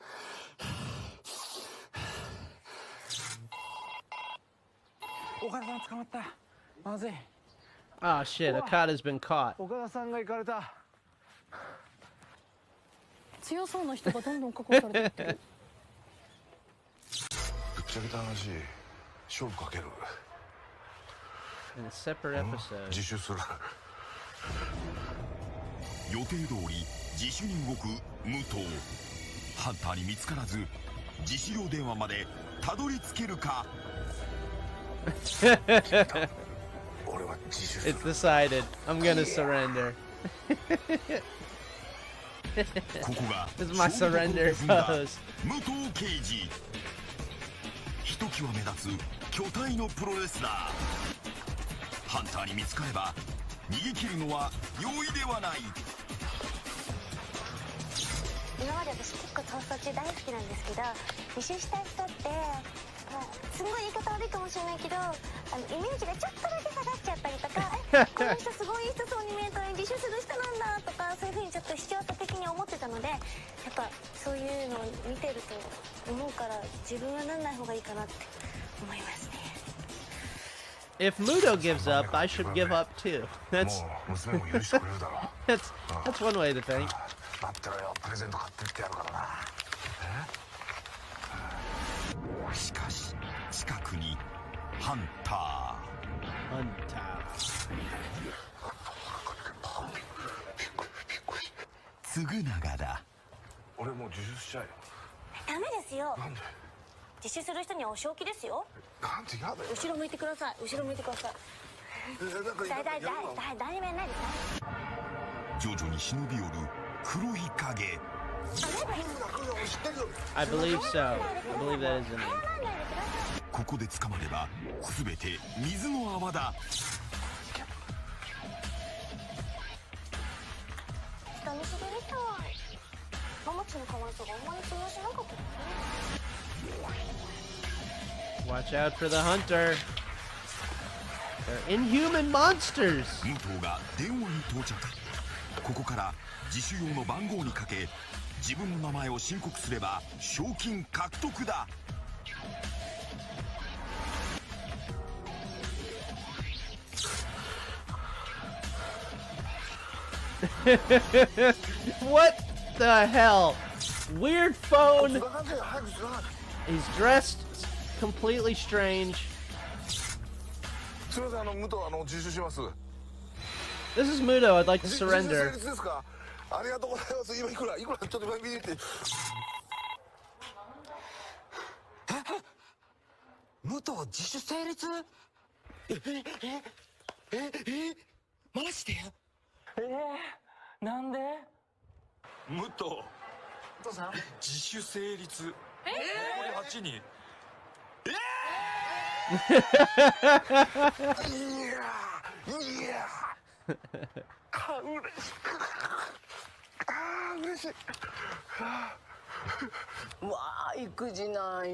岡田さん捕まった。まずい。Oh shit, Okada's been caught. 岡田さんが行かれた。強そうな人がどんどん確保されていってる。ぶっちゃけた話、勝負かける。In a separate episode. 自首する。予定通り自首に動く武藤。ハンターに見つからず自首用電話までたどり着けるか。It's decided. I'm gonna surrender. This is my surrender pose. 武藤敬司。ひときわ目立つ巨体のプロレスラー。ハンターに見つかれば逃げ切るのは容易ではない。今まで私結構逃走中大好きなんですけど、自首した人ってすごい言い方悪いかもしれないけど、イメージがちょっとだけ下がっちゃったりとか、この人すごいいい人そうに見えたのに自首する人なんだとか、そういう風にちょっと視聴者的に思ってたので、やっぱそういうのを見てると思うから、自分はなんない方がいいかなって思いますね。If Muto gives up, I should give up too. That's one way to think. 待ってろよ、プレゼント買ってってやるからな。しかし近くにハンター。すぐながら。俺もう自首しちゃえよ。ダメですよ。なんで？自首する人にはお仕置きですよ。なんてやだよ。後ろ向いてください。後ろ向いてください。誰もやんないです。徐々に忍び寄る黒い影。I believe so. I believe that is in it. ここで捕まれば全て水の泡だ。チの可愛さがあんまり通用しなかったですね。 Watch out for the hunter. They're inhuman monsters. ムートが電話に到着。ここから自主用の番号にかけ、自分の名前を申告すれば賞金獲得だ。What the hell? Weird phone. He's dressed completely strange. This is Muto. I'd like to surrender. ありがとうございます。今いくらちょっと見てみて。武藤自主成立？マジで？なんで？武藤。お父さん？自主成立。残り8人。いや。嬉しい。わあ、育児ない。あ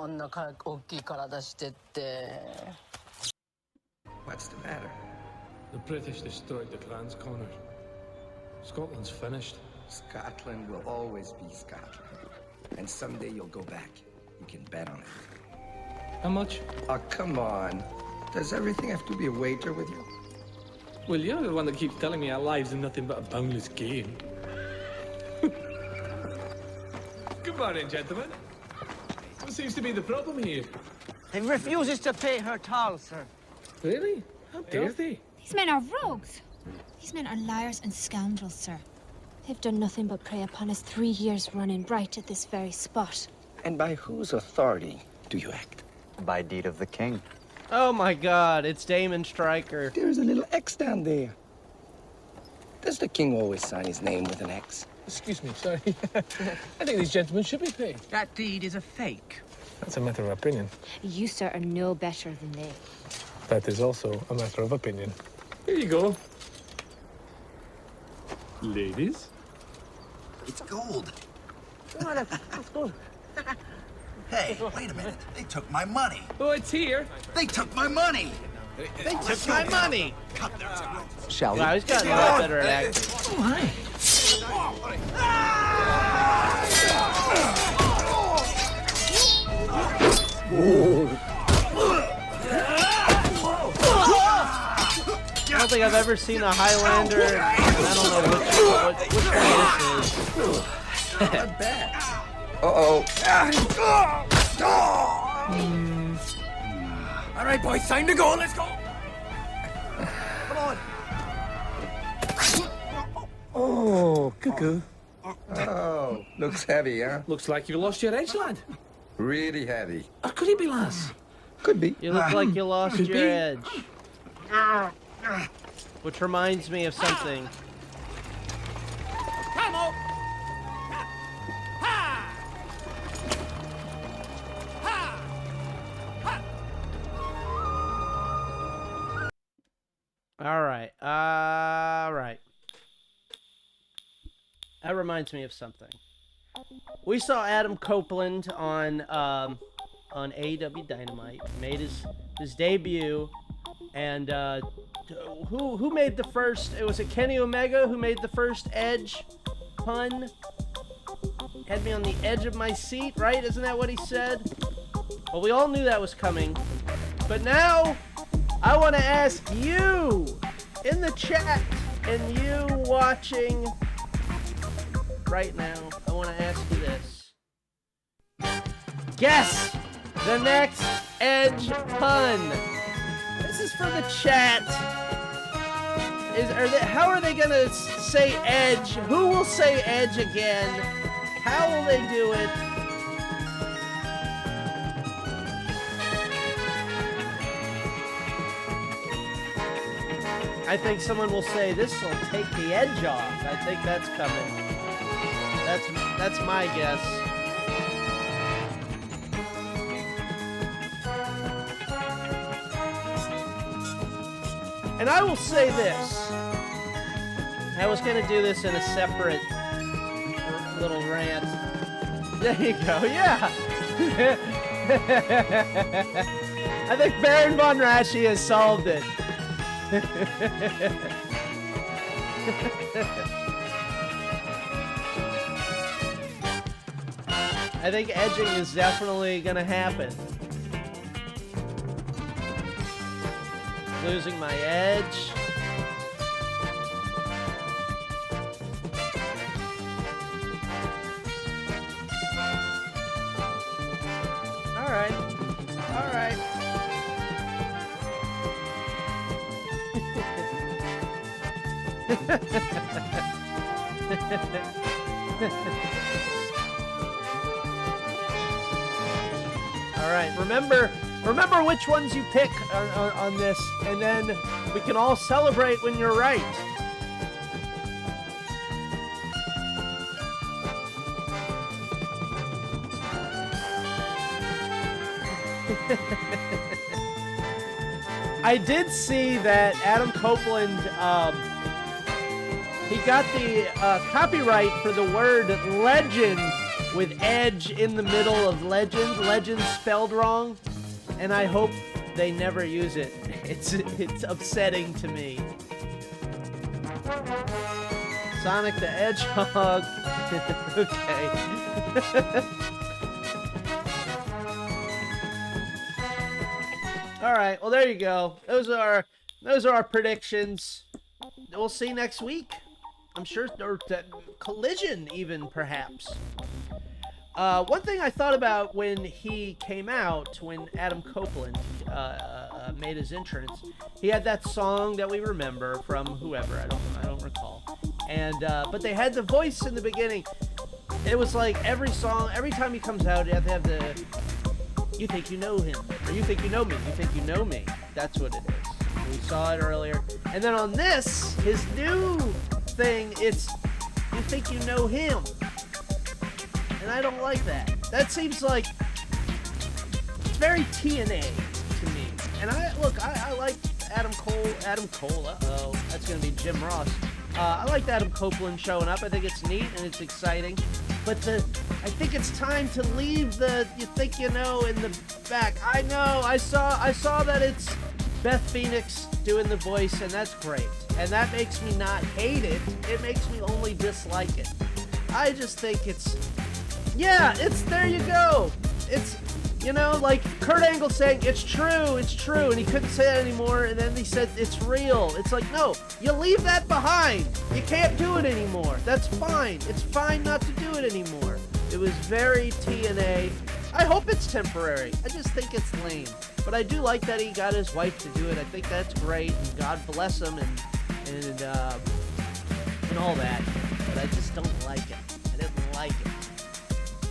んな大きい体してって。What's the matter? The British destroyed the Clans Corner. Scotland's finished. Scotland will always be Scotland. And someday you'll go back. You can bet on it. How much? Oh, come on. Does everything have to be a wager with you? Well, you're the one that keeps telling me our lives are nothing but a boundless game. Good morning, gentlemen. What seems to be the problem here? He refuses to pay her toll, sir. Really? How dare they? These men are rogues. These men are liars and scoundrels, sir. They've done nothing but prey upon us 3 years running, right at this very spot. And by whose authority do you act? By deed of the king. Oh my God, it's Damon Stryker. There's a little X down there. Does the king always sign his name with an X? Excuse me, sorry. I think these gentlemen should be paid. That deed is a fake. That's a matter of opinion. You, sir, are no better than they. That is also a matter of opinion. Here you go. Ladies? It's gold. It's good. Hey, wait a minute. They took my money. Oh, it's here. They took my money. They took my money. Shall we? Wow, he's gotten a lot better at acting. Oh, hi. I don't think I've ever seen a Highlander, and I don't know which one this is. Not bad. Uh-oh. All right, boys, time to go. Let's go. Come on. Oh, cuckoo. Oh, looks heavy, huh? Looks like you lost your edge, lad. Really heavy. Or could it be, lass? Could be. You look like you lost Could your be. edge. Which reminds me of something. Come on. All right. That reminds me of something. We saw Adam Copeland on AEW Dynamite. Made his debut, and who made the first? It was Kenny Omega who made the first Edge pun. Had me on the edge of my seat, right? Isn't that what he said? Well, we all knew that was coming, but now I want to ask you in the chat and you watching right now, I want to ask you this. Guess the next Edge pun. This is for the chat. How are they going to say Edge? Who will say Edge again? How will they do it? I think someone will say this will take the edge off. I think that's coming. That's my guess. And I will say this. I was going to do this in a separate little rant. There you go, yeah. I think Baron Von Raschke has solved it. I think edging is definitely gonna happen. Losing my edge. Alright. Alright. Alright, remember which ones you pick on this, and then we can all celebrate when you're right. I did see that Adam Copeland, he got the copyright for the word legend with edge in the middle of legend. Legend spelled wrong, and I hope they never use it. It's upsetting to me. Sonic the Hedgehog. Okay. All right. Well, there you go. Those are our predictions. We'll see next week. I'm sure, or Collision even, perhaps. One thing I thought about when he came out, when Adam Copeland made his entrance, he had that song that we remember from whoever, I don't recall. And but they had the voice in the beginning. It was like every song, every time he comes out, you have to have the "You think you know him," or "You think you know me," "You think you know me." That's what it is. We saw it earlier. And then on this, his new thing, it's "You think you know him." And I don't like that. That seems like it's very TNA to me. And I like Adam Cole, uh-oh, that's gonna be Jim Ross. I like Adam Copeland showing up. I think it's neat and it's exciting. But I think it's time to leave the "you think you know" in the back. I know, I saw that it's Beth Phoenix doing the voice, and that's great. And that makes me not hate it. It makes me only dislike it. I just think it's, yeah, there you go. It's, like Kurt Angle saying, it's true, and he couldn't say it anymore, and then he said, it's real. It's like, no, you leave that behind. You can't do it anymore. That's fine. It's fine not to do it anymore. It was very TNA. I hope it's temporary. I just think it's lame. But I do like that he got his wife to do it. I think that's great, and God bless him, and all that. But I just don't like it. I didn't like it.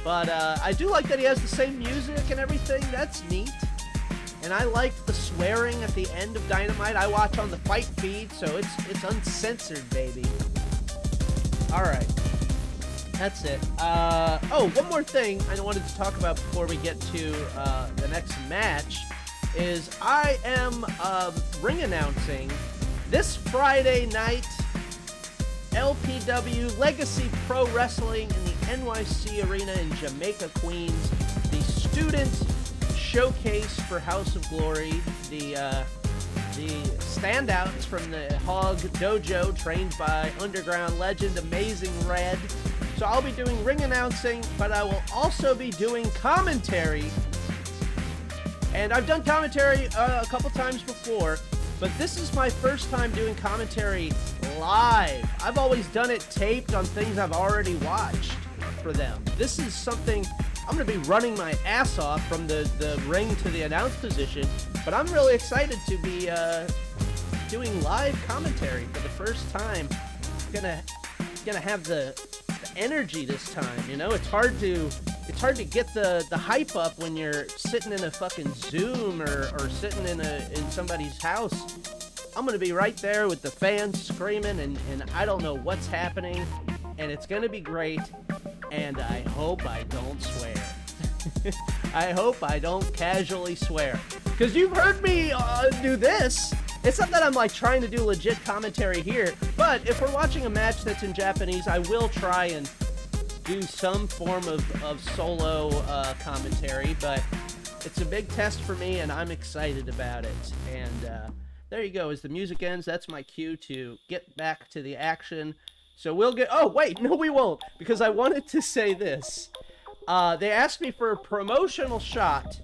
But I do like that he has the same music and everything. That's neat. And I like the swearing at the end of Dynamite. I watch on the Fight feed, so it's uncensored, baby. All right. That's it. One more thing I wanted to talk about before we get to the next match is I am ring announcing this Friday night LPW Legacy Pro Wrestling in the NYC Arena in Jamaica, Queens. The student showcase for House of Glory. The standouts from the Hog Dojo, trained by Underground legend Amazing Red. So I'll be doing ring announcing, but I will also be doing commentary. And I've done commentary a couple times before, but this is my first time doing commentary live. I've always done it taped on things I've already watched for them. This is something I'm going to be running my ass off from the ring to the announce position, but I'm really excited to be doing live commentary for the first time. Gonna have the energy this time, It's hard to get the hype up when you're sitting in a fucking Zoom or sitting in somebody's house. I'm gonna be right there with the fans screaming, and I don't know what's happening, and it's gonna be great, and I hope I don't swear. I hope I don't casually swear, because you've heard me do this. It's not that I'm trying to do legit commentary here, but if we're watching a match that's in Japanese, I will try and do some form of solo commentary, but it's a big test for me, and I'm excited about it. And there you go. As the music ends, that's my cue to get back to the action. So we'll get... Oh, wait, no, we won't, because I wanted to say this. They asked me for a promotional shot,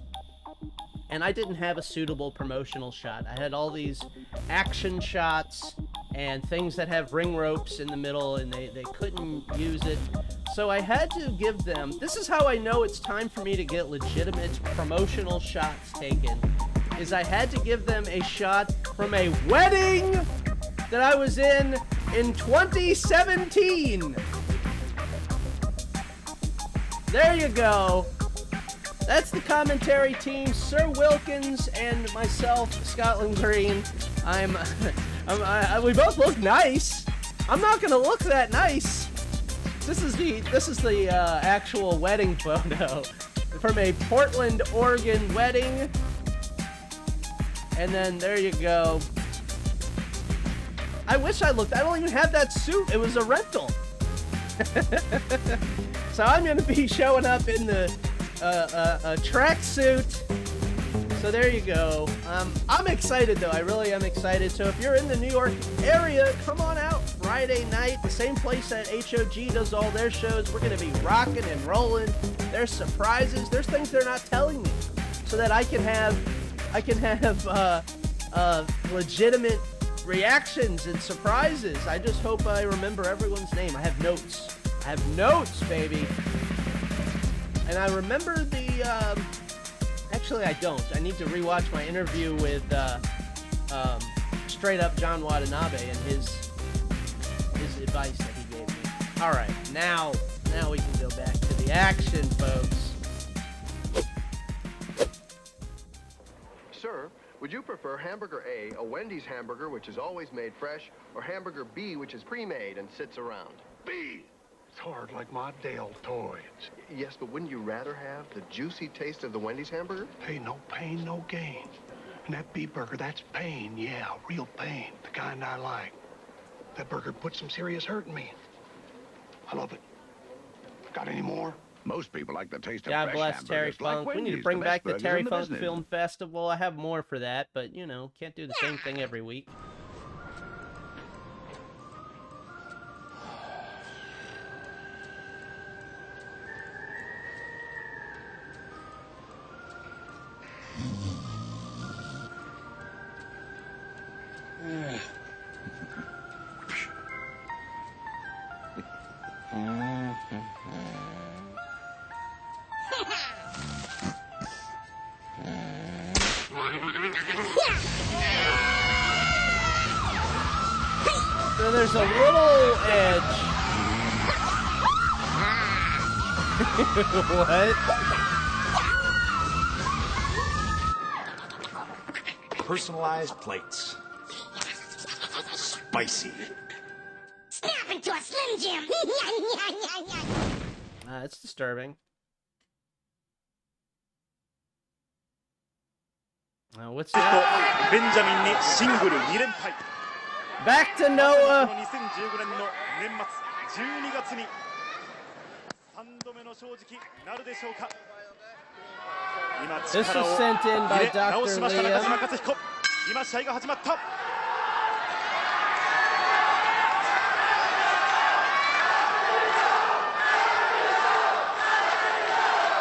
and I didn't have a suitable promotional shot. I had all these action shots and things that have ring ropes in the middle, and they couldn't use it. So I had to give them... This is how I know it's time for me to get legitimate promotional shots taken, is I had to give them a shot from a wedding that I was in 2017. There you go. That's the commentary team, Sir Wilkins and myself, Scotland Green. We both look nice. I'm not gonna look that nice. This is the actual wedding photo from a Portland, Oregon wedding. And then there you go. I wish I looked. I don't even have that suit. It was a rental. So I'm gonna be showing up in the a tracksuit. So there you go. I'm excited though. I really am excited. So if you're in the New York area, come on out Friday night. The same place that HOG does all their shows. We're gonna be rocking and rolling. There's surprises. There's things they're not telling me, so that I can have legitimate reactions and surprises. I just hope I remember everyone's name. I have notes. I have notes, baby. And I remember the, actually I don't. I need to rewatch my interview with, straight up John Watanabe and his advice that he gave me. All right, now we can go back to the action, folks. Sir, would you prefer hamburger A, a Wendy's hamburger, which is always made fresh, or hamburger B, which is pre-made and sits around? B. It's hard like my Dale toys. Yes, but wouldn't you rather have the juicy taste of the Wendy's hamburger? Hey, no pain, no gain. And that beef burger, that's pain, yeah, real pain, the kind I like. That burger put some serious hurt in me. I love it. Got any more? Most people like the taste of God fresh bless Terry hamburgers, like Funk. We need to Wendy's, bring the back best the Terry burgers in the Funk business. Film Festival. I have more for that, but, you know, can't do the same thing every week. So there's a little edge. What? Personalized plates. Spicy. Snap into a Slim Jim. It's disturbing. What's that? ベンジャミンにシングル2連敗。 Back to Noah. 2015年の年末12月に3度目の正直なるでしょうか。今 This 力 was を sent in 入 by れ直 Dr. しました中島 Liam. 克彦。今試合が始まった。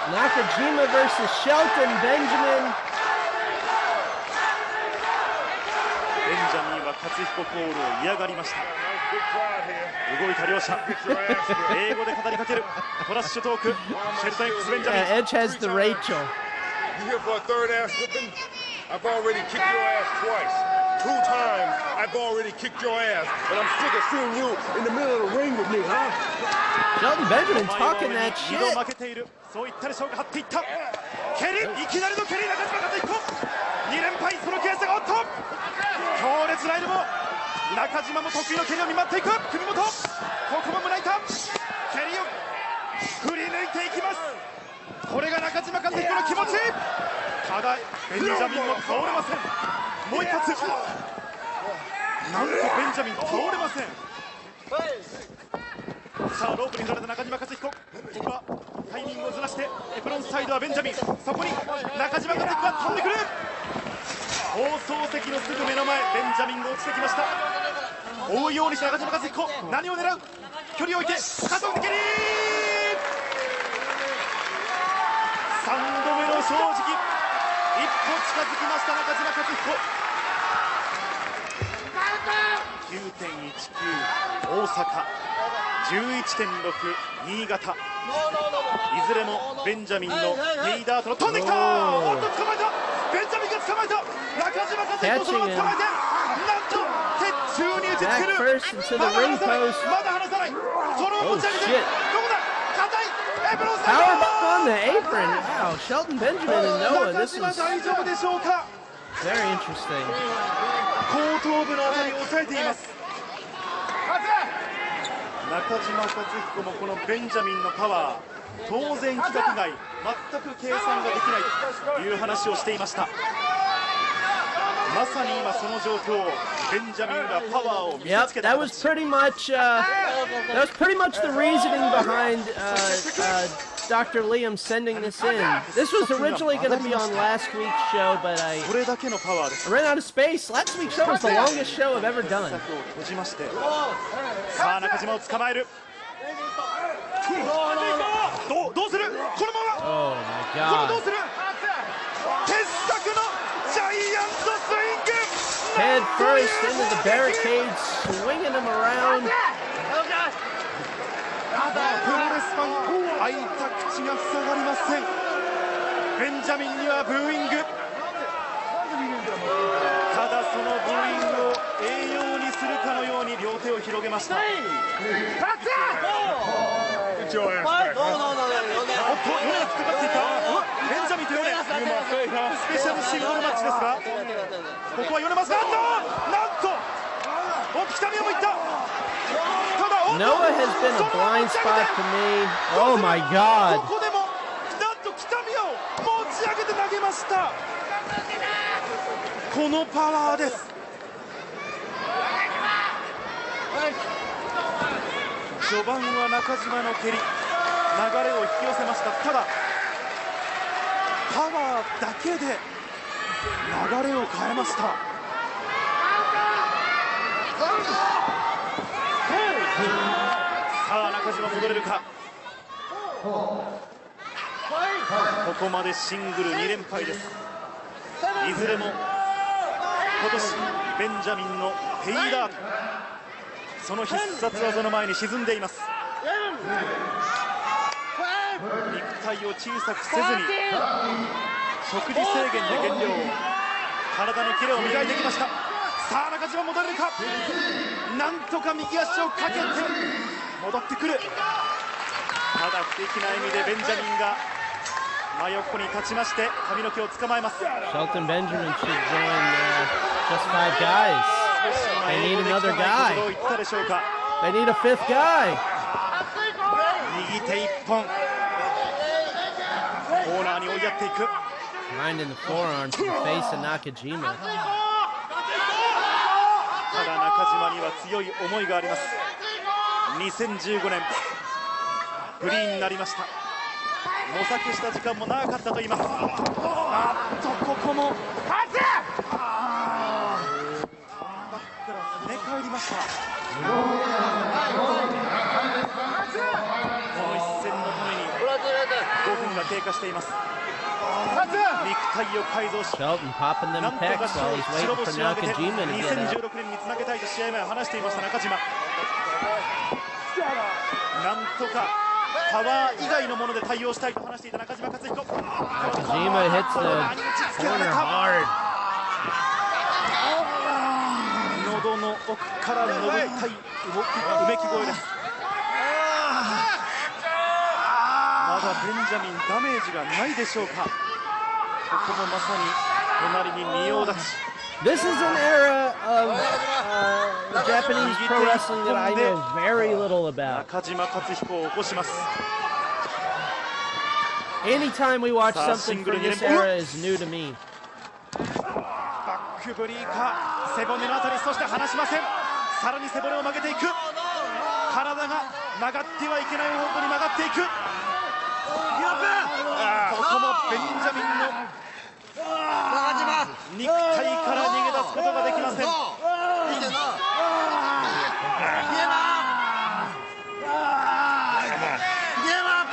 Nakajima versus Shelton Benjamin. ベンジャミンは克彦コールを嫌がりました。動いた両者。英語で語りかけるトラッシュトーク。シェルトン X ベンジャミン。 Edge has the Rachel. You here for a third ass whooping? I've already kicked your ass twice. 2 times I've already kicked your ass. But I'm sick of seeing you in the middle of the ring with me, huh? Shelton Benjamin talking that 2度 shit. 負けている。そういったでしょうか。張っていった。蹴り、いきなりの蹴り、中島克彦。2連敗、その悔しさがおっと。強烈なエルボー。中島も得意の蹴りを見舞っていく。組本。ここも胸板。蹴りを振り抜いていきます。これが中島克彦の気持ち。ただベンジャミンも倒れません。もう一発。なんとベンジャミン倒れません。さあロープに振られた中島克彦、ここはタイミングをずらしてエプロンサイドはベンジャミン、そこに中島克彦が飛んでくる。放送席のすぐ目の前、ベンジャミンが落ちてきました。追うようにした中島克彦、何を狙う、距離を置いて加藤的に3度目の正直、一歩近づきました中島克彦。9.19 大阪、11.6 新潟、いずれもベンジャミンのフェイダートの飛んできた。おっと捕まえた、ベンジャミンが捕まえた、中島克彦そのまま捕まえて、なんと鉄柱に打ちつける。まだ離さない、まだ離さない、そのまま持ち上げて、どこだ、硬いエプロンサイド。 Power bomb on the apron. Wow, Shelton Benjamin and Noah. This was 大丈夫でしょうか。 very interesting. 後頭部のあたりを押さえています。中島克彦もこのベンジャミンのパワー、当然規格外、全く計算ができないという話をしていました。まさに今その状況、ベンジャミンがパワーを見せつけた。That was pretty much the reasoning behind Dr. Liam sending this in. This was originally going to be on last week's show, but I ran out of space. Last week's show was the longest show I've ever done. さあ中島を捕まえる。どうする、このまま、 Oh my これ god. どうする、鉄柵のジャイアントスイング。 Head first into the barricades, swinging him around. プロレスファン、開いた口が塞がりません。ベンジャミンにはブーイング。ただそのブーイングを栄養にするかのように両手を広げました。おっと、ヨネが突っかかっていた。ベンジャミンとヨネ、スペシャルシングルマッチですが、ここはヨネます。なんとおっと北宮もいった。 Noah has been a blind spot to me. Oh my god. ここでもなんと北宮を持ち上げて投げました。このパワーです。序盤は中島の蹴り、流れを引き寄せました。ただパワーだけで流れを変えました。さあ中島戻れるか。ここまでシングル2連敗です。いずれも今年ベンジャミンのフェイダート、その必殺技の前に沈んでいます。肉体を小さくせずに食事制限で減量、体のキレを磨いてきました。さあ中島戻れるか。なんとか右足をかけて戻ってくる。ただ不敵な笑みでベンジャミンが真横に立ちまして髪の毛を捕まえます。 Shelton Benjamin should join just 5 guys. They need another guy. They need a 5th guy. 右手一本、コーナーに追いやっていく。 Mind in the forearm to the face of Nakajima. ただ中島には強い思いがあります。2015年フリーになりました。模索した時間も長かったと言います。あっとここもバックから跳ね返りました。この一戦のために5分が経過しています。肉体を改造し、 Shelton popping them pecs while he's waiting for Nakajima to get up. 2016年につなげたいと試合前は話していました中島。なんとかパワー以外のもので対応したいと話していた中島克彦。 Nakajima hits the corner hard. 喉の奥から伸びたいうめき声です。まだベンジャミンダメージがないでしょうか。ここもまさに隣に仁王立ち。 This is an era of Japanese pro wrestling that I know very little about. 中島克彦を起こします。 Anytime we watch something from this era is new to me. バックブリーカー、背骨のあたり、そして離しません。さらに背骨を曲げていく。体が曲がってはいけない方向に曲がっていく。ここもベンジャミンの肉体から逃げ出すことができません。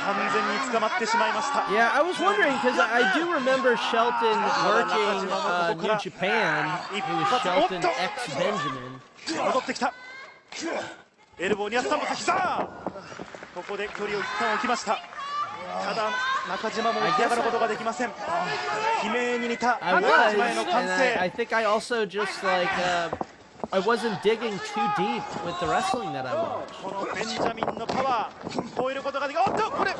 完全に捕まってしまいました。 Yeah, I was wondering because I do remember Shelton working New Japan. He was Shelton X Benjamin. 戻ってきた。エルボーにあった膝。ここで距離を一旦置きました。ただ中島も起き上がることができません。悲鳴に似た中島への歓声。 I think I also just like I wasn't digging too deep with the wrestling that I watched. このベンジャミンのパワー超えることができる。おっとこれ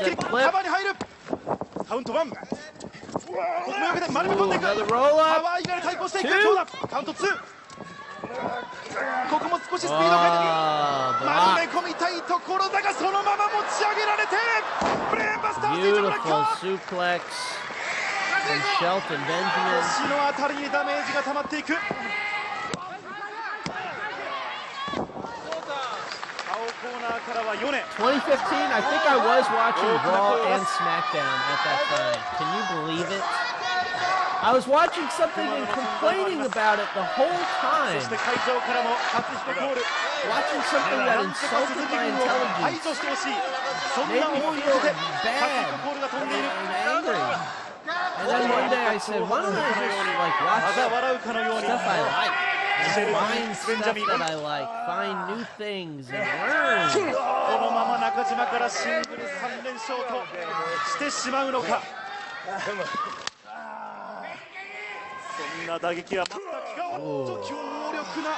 キリカバーに入る。カウント1。ここもよけて丸め込んでいく。パワー以外で対抗していく。どうだカウント2。ここも少しスピードを変えて丸め込みたいところだがそのまま持ち上げられてブレーンバスターステージブレッカー。 Beautiful suplex from Shelton Benjamin. 腰のあたりにダメージが溜まっていく。 2015, I think I was watching Raw and SmackDown at that time. Can you believe it? I was watching something and complaining about it the whole time. Watching something that insulted my intelligence made me feel bad and angry. And then one day I said, why don't I just like watch stuff I like? Find stuff that I like, find new things and learn. このまま中島からシングル3連勝としてしまうのか。そんな打撃は全くおっと強力な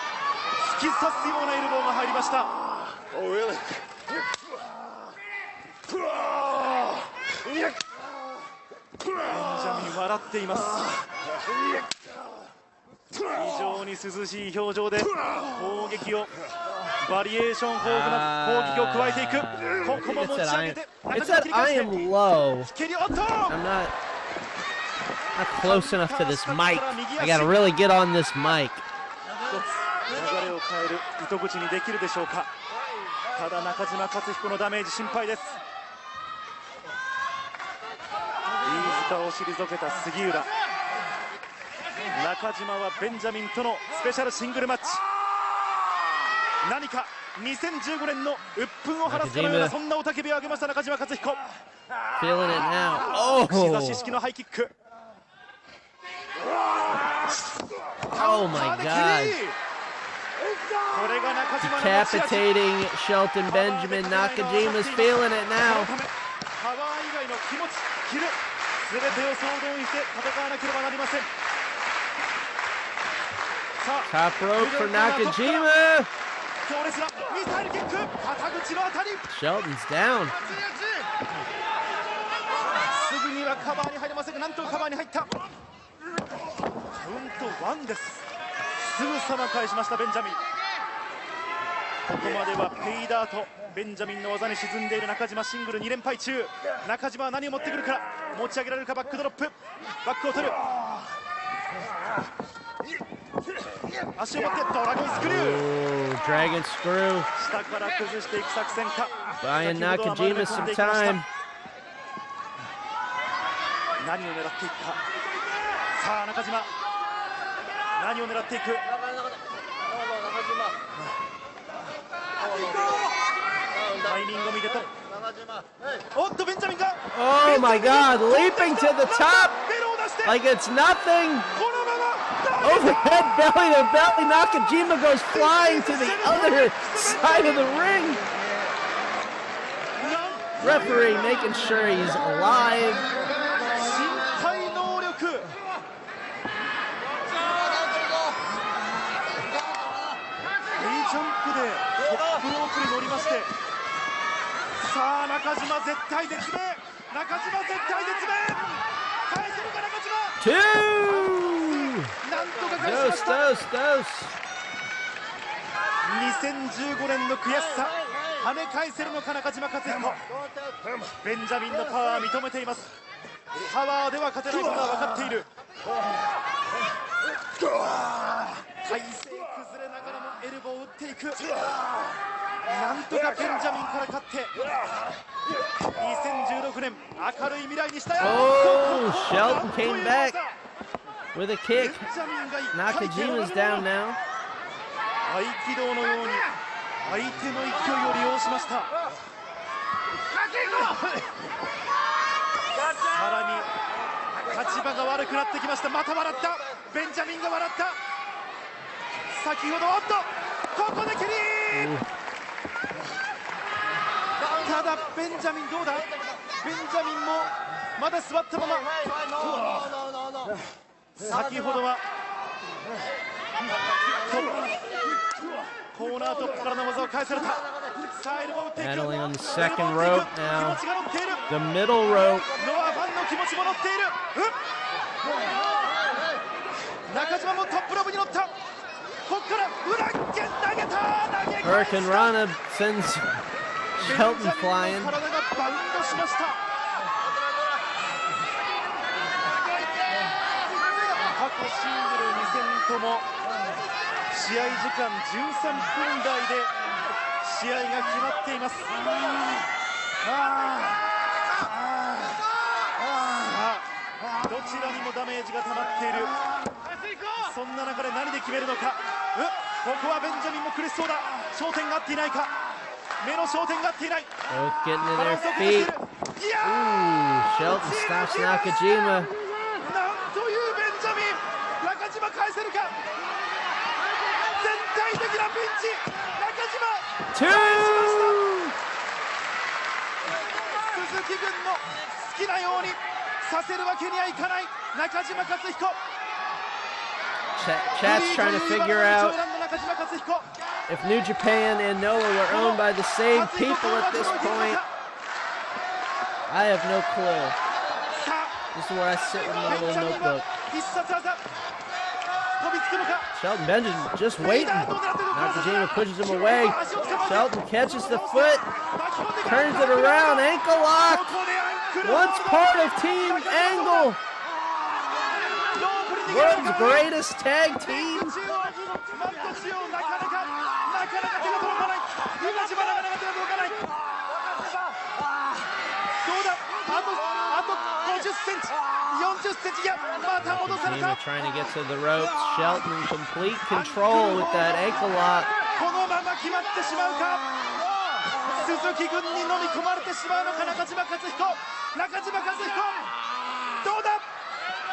突き刺すようなエルボーが入りました。ベンジャミン笑っています。非常に涼しい表情で攻撃をバリエーション豊富な攻撃を加えていく。ここも持ち上げて It's that I am low. I'm not close enough to this mic. I gotta really get on this mic. 流れを変える糸口にできるでしょうか。ただ中島克彦のダメージ心配です。飯塚を退けた杉浦。中島はベンジャミンとのスペシャルシングルマッチ。何か2015年の鬱憤を晴らすかのようなそんな雄たけびを上げました中島克彦。 Feeling it now. 串刺し式のハイキック。 Oh my God. Decapitating Shelton Benjamin. Nakajima's feeling it now. パワー以外の気持ち、キレ、全てを総動員して戦わなければなりません。 Top rope for Nakajima. Shelton's down. すぐにはカバーに入れませんが、なんとカバーに入った。カウント1です。すぐさま返しましたベンジャミン。ここまではペイダーとベンジャミンの技に沈んでいる中島。シングル2連敗中。中島は何を持ってくるか。持ち上げられるか。バックドロップ。バックを取る。足を持ってドラゴンスクリュー。Dragon screw. 下から崩していく作戦か。Buying Nakajima some time. 何を狙っていくか。さあ中島。何を狙っていく。タイミングを見てと。おっとベンジャミンが。Oh my God! Leaping to the top like it's nothing. Overhead belly to belly. Nakajima goes flying to the other side of the ring. Referee making sure he's alive. 身体能力。ジャンプでトップロープに乗りまして、さあ中島絶対絶命。中島絶対絶命。返せるか中島。なんとか返しました。2015年の悔しさ跳ね返せるのか中島克彦。ベンジャミンのパワー認めています。パワーでは勝てないことは分かっている。体勢崩れながらもエルボーを打っていく。なんとかベンジャミンから勝って2016年明るい未来にしたい。 Oh, Shelton came back with a kick. Nakajima's down now. 合気道のように相手の勢いを利用しました。さらに立場が悪くなってきました。また笑った。ベンジャミンが笑った。先ほどおっとここで蹴り。ただベンジャミンどうだ。ベンジャミンもまだ座ったまま。先ほどはコーナートップからの技を返された。 Battling on the second rope now. The middle rope. 中島もトップロブに乗った。ここから裏剣投げた。 Hurricane Rana sends Shelton flying. 体がバウンドしました。過去シングル2戦とも試合時間13分台で試合が決まっています。どちらにもダメージが溜まっている。そんな中で何で決めるのか。ここはベンジャミンも苦しそうだ。焦点が合っていないか。目の焦点が合っていない。 Both getting to their feet. Ooh, Shelton stops Nakajima. なんというベンジャミン。中島返せるか。絶対的なピンチ。中島。 Two. 鈴木軍の好きなようにさせるわけにはいかない。中島克彦。 Chat's trying to figure out if New Japan and Noah were owned by the same people at this point. I have no clue. This is where I sit with my little notebook. Shelton Benjamin just waiting. Nakajima pushes him away. Shelton catches the foot, turns it around, ankle lock. Once part of Team Angle. World's greatest tag team. Nakajima trying to get to the ropes. Shelton in complete control with that ankle lock.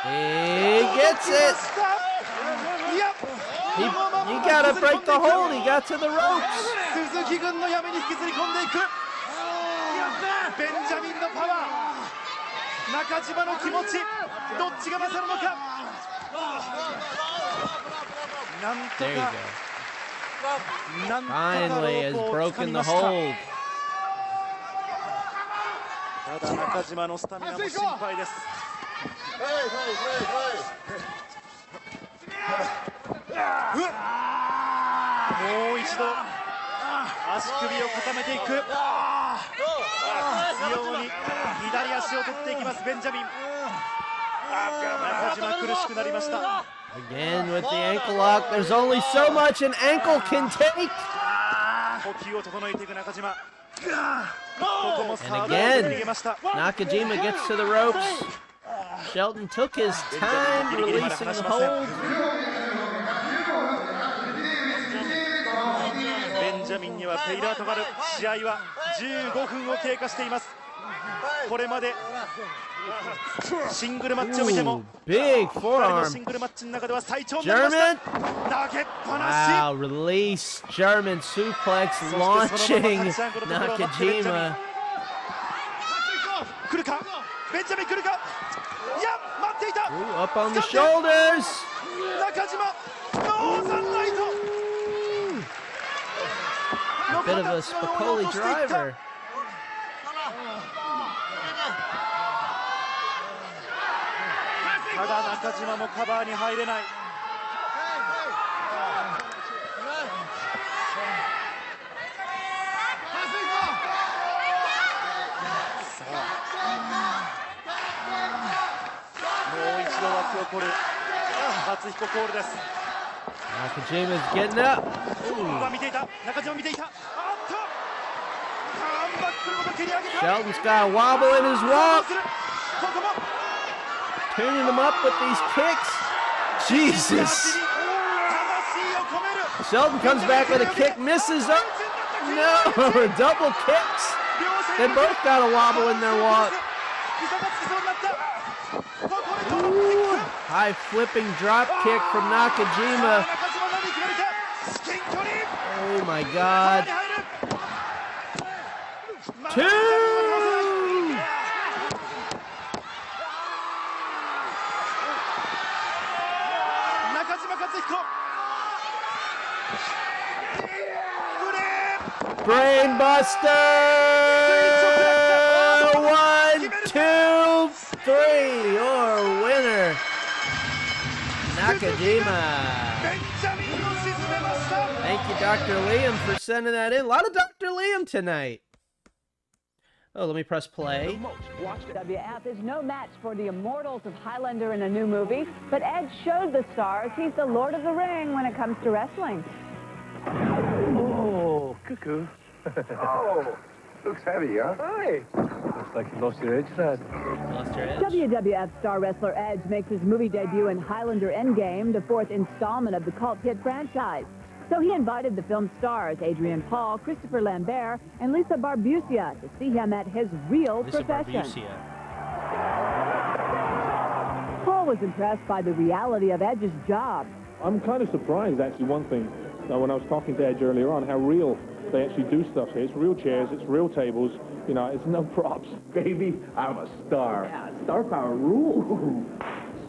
He gets it. He gotta break the hold. He got to the ropes. 鈴木軍の闇に引きずり込んでいく。ベンジャミンのパワー。中島の気持ち。どっちが勝るのか。なんとか。Finally has broken the hold. ただ中島のスタミナも心配です。もう一度足首を固めていく。強に左足を取っていきますベンジャミン。中島苦しくなりました。 Again with the ankle lock. There's only so much an ankle can take. 呼吸を整えていく中島。 And again, Nakajima gets to the ropes. Shelton took his time releasing the hold. ベンジャミンにはペイラートがある。試合は15分を経過しています。これまでシングルマッチを見ても big forearm. シングルマッチの中では最長になりました。投げっぱなし。 Wow, release German suplex launching Nakajima. 来るか。ベンジャミン来るか。いや待っていた。 Ooh, up on the shoulders. 中島ノーサンライト。 A bit of a Spicoli driver. ただ中島もカバーに入れない。もう一度沸き起こる初彦コールです。 Nakajima's getting up. 見ていた。中島見ていた。あっと Shelton's got a wobble in his walk. Tuning him up with these kicks. Jesus. Shelton comes back with a kick, misses. Oh, no, double kicks. They both got a wobble in their walk. Ooh, high flipping drop kick from Nakajima. Oh my God. 2! Brainbuster! 1, 2, 3. Your winner, Nakajima. Thank you, Dr. Liam, for sending that in. A lot of Dr. Liam tonight. Oh, let me press play. WF is no match for the immortals of Highlander in a new movie, but Edge showed the stars he's the Lord of the Ring when it comes to wrestling. Oh, cuckoo. Oh, looks heavy, huh? Hi. Looks like you lost your edge, lad. Lost your edge? WWF star wrestler Edge makes his movie debut in Highlander Endgame, the 4th installment of the cult hit franchise. So he invited the film stars Adrian Paul, Christopher Lambert, and Lisa Barbusia to see him at his real profession. Paul was impressed by the reality of Edge's job. I'm kind of surprised, actually, one thing, when I was talking to Edge earlier on, how real they actually do stuff here. It's real chairs, it's real tables, you know, it's no props. Baby, I'm a star. Yeah, star power rules.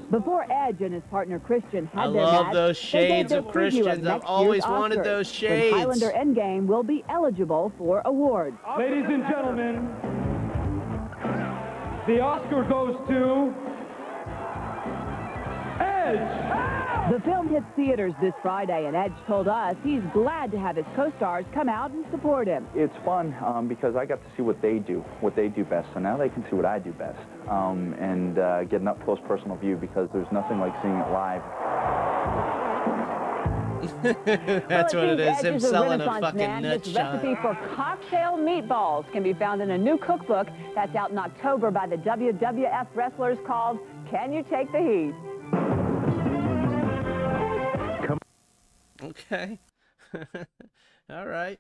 Before Edge and his partner Christian had I their love match, those they gave shades their of preview Christians. I've next always year's wanted Oscars, those when shades. Highlander Endgame will be eligible for awards. Ladies and gentlemen, the Oscar goes to Edge. The film hits theaters this Friday, and Edge told us he's glad to have his co-stars come out and support him. It's fun because I got to see what they do best, so now they can see what I do best, and get an up-close personal view, because there's nothing like seeing it live. That's what it is, him selling a fucking man. nut His shot. recipe for cocktail meatballs can be found in a new cookbook that's out in October by the WWF wrestlers called Can You Take the Heat? Okay. All right.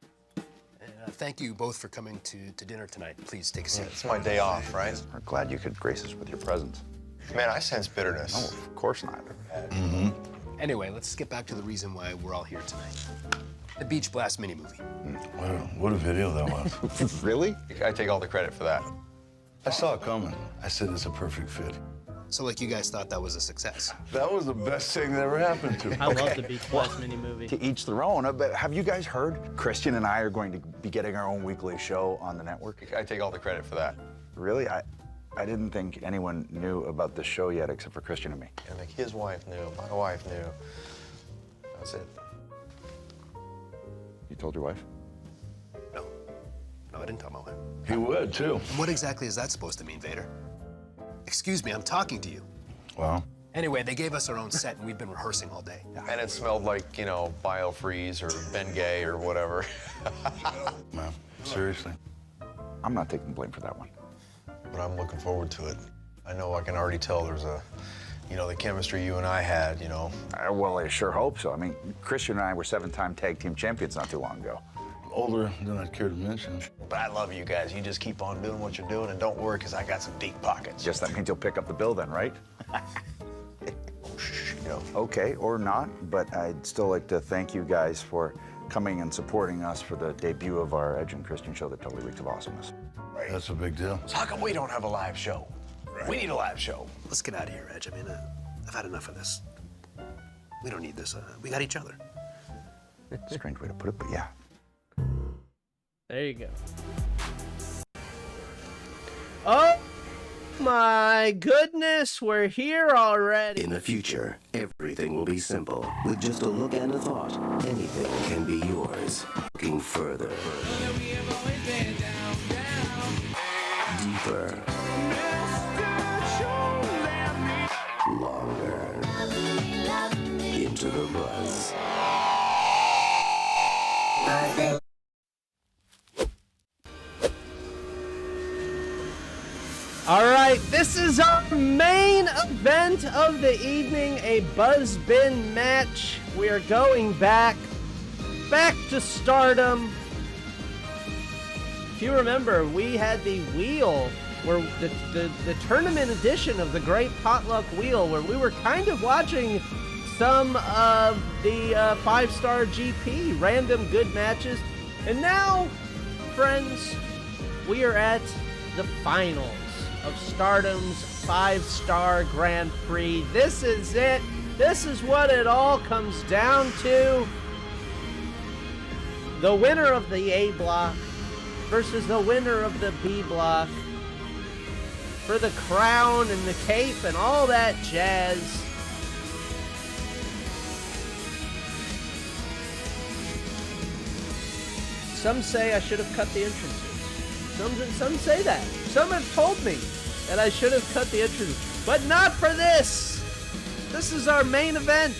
Thank you both for coming to dinner tonight. Please take a seat. It's my day off, right? I'm glad you could grace us with your presence. Man, I sense bitterness. No, of course not. Anyway, let's get back to the reason why we're all here tonight. The Beach Blast mini-movie. What a video that was. Really? I take all the credit for that. I saw it coming. I said it's a perfect fit. So, like, you guys thought that was a success? That was the best thing that ever happened to me. I love the Beach Blast mini-movie. To each their own, but have you guys heard? Christian and I are going to be getting our own weekly show on the network. I take all the credit for that. Really? I didn't think anyone knew about the show yet except for Christian and me. And like his wife knew, my wife knew. That's it. You told your wife? No, I didn't tell my wife. He would, too. And what exactly is that supposed to mean, Vader? Excuse me, I'm talking to you. Well. Anyway, they gave us our own set, and we've been rehearsing all day. And it smelled like, you know, biofreeze or Bengay or whatever. Man, seriously. I'm not taking blame for that one. But I'm looking forward to it. I know I can already tell there's a, you know, the chemistry you and I had, you know. Well, I sure hope so. I mean, Christian and I were 7-time tag team champions not too long ago. Older than I'd care to mention. But I love you guys. You just keep on doing what you're doing, and don't worry, because I got some deep pockets. Just that means you'll pick up the bill then, right? Okay, or not, but I'd still like to thank you guys for coming and supporting us for the debut of our Edge and Christian show that totally reeks of awesomeness. That's a big deal. So how come we don't have a live show? Right. We need a live show. Let's get out of here, Edge. I mean, I've had enough of this. We don't need this. We got each other. Strange way to put it, but yeah. There you go. Oh my goodness, we're here already. In the future, everything will be simple. With just a look and a thought, anything can be yours. Looking further. Deeper. Longer. Into the buzz. All right, this is our main event of the evening, a Buzz Bin match. We are going back to Stardom. If you remember, we had the wheel, where the tournament edition of the Great Potluck Wheel, where we were kind of watching some of the 5-star GP, random good matches. And now, friends, we are at the finals of Stardom's 5-star Grand Prix. This is it. This is what it all comes down to. The winner of the A block versus the winner of the B block for the crown and the cape and all that jazz. Some say I should have cut the entrances. Some say that. Some have told me that I should have cut the entrances. But not for this! This is our main event.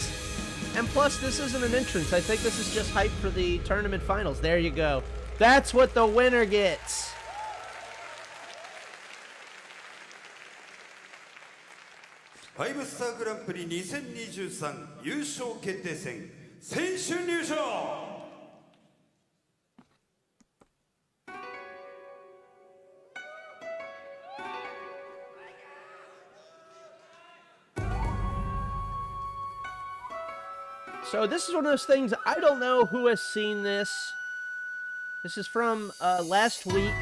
And plus, this isn't an entrance. I think this is just hype for the tournament finals. There you go. That's what the winner gets. Five-Star Grand Prix 2023優勝決定戦選手入場。So this is one of those things, I don't know who has seen this. This is from last week.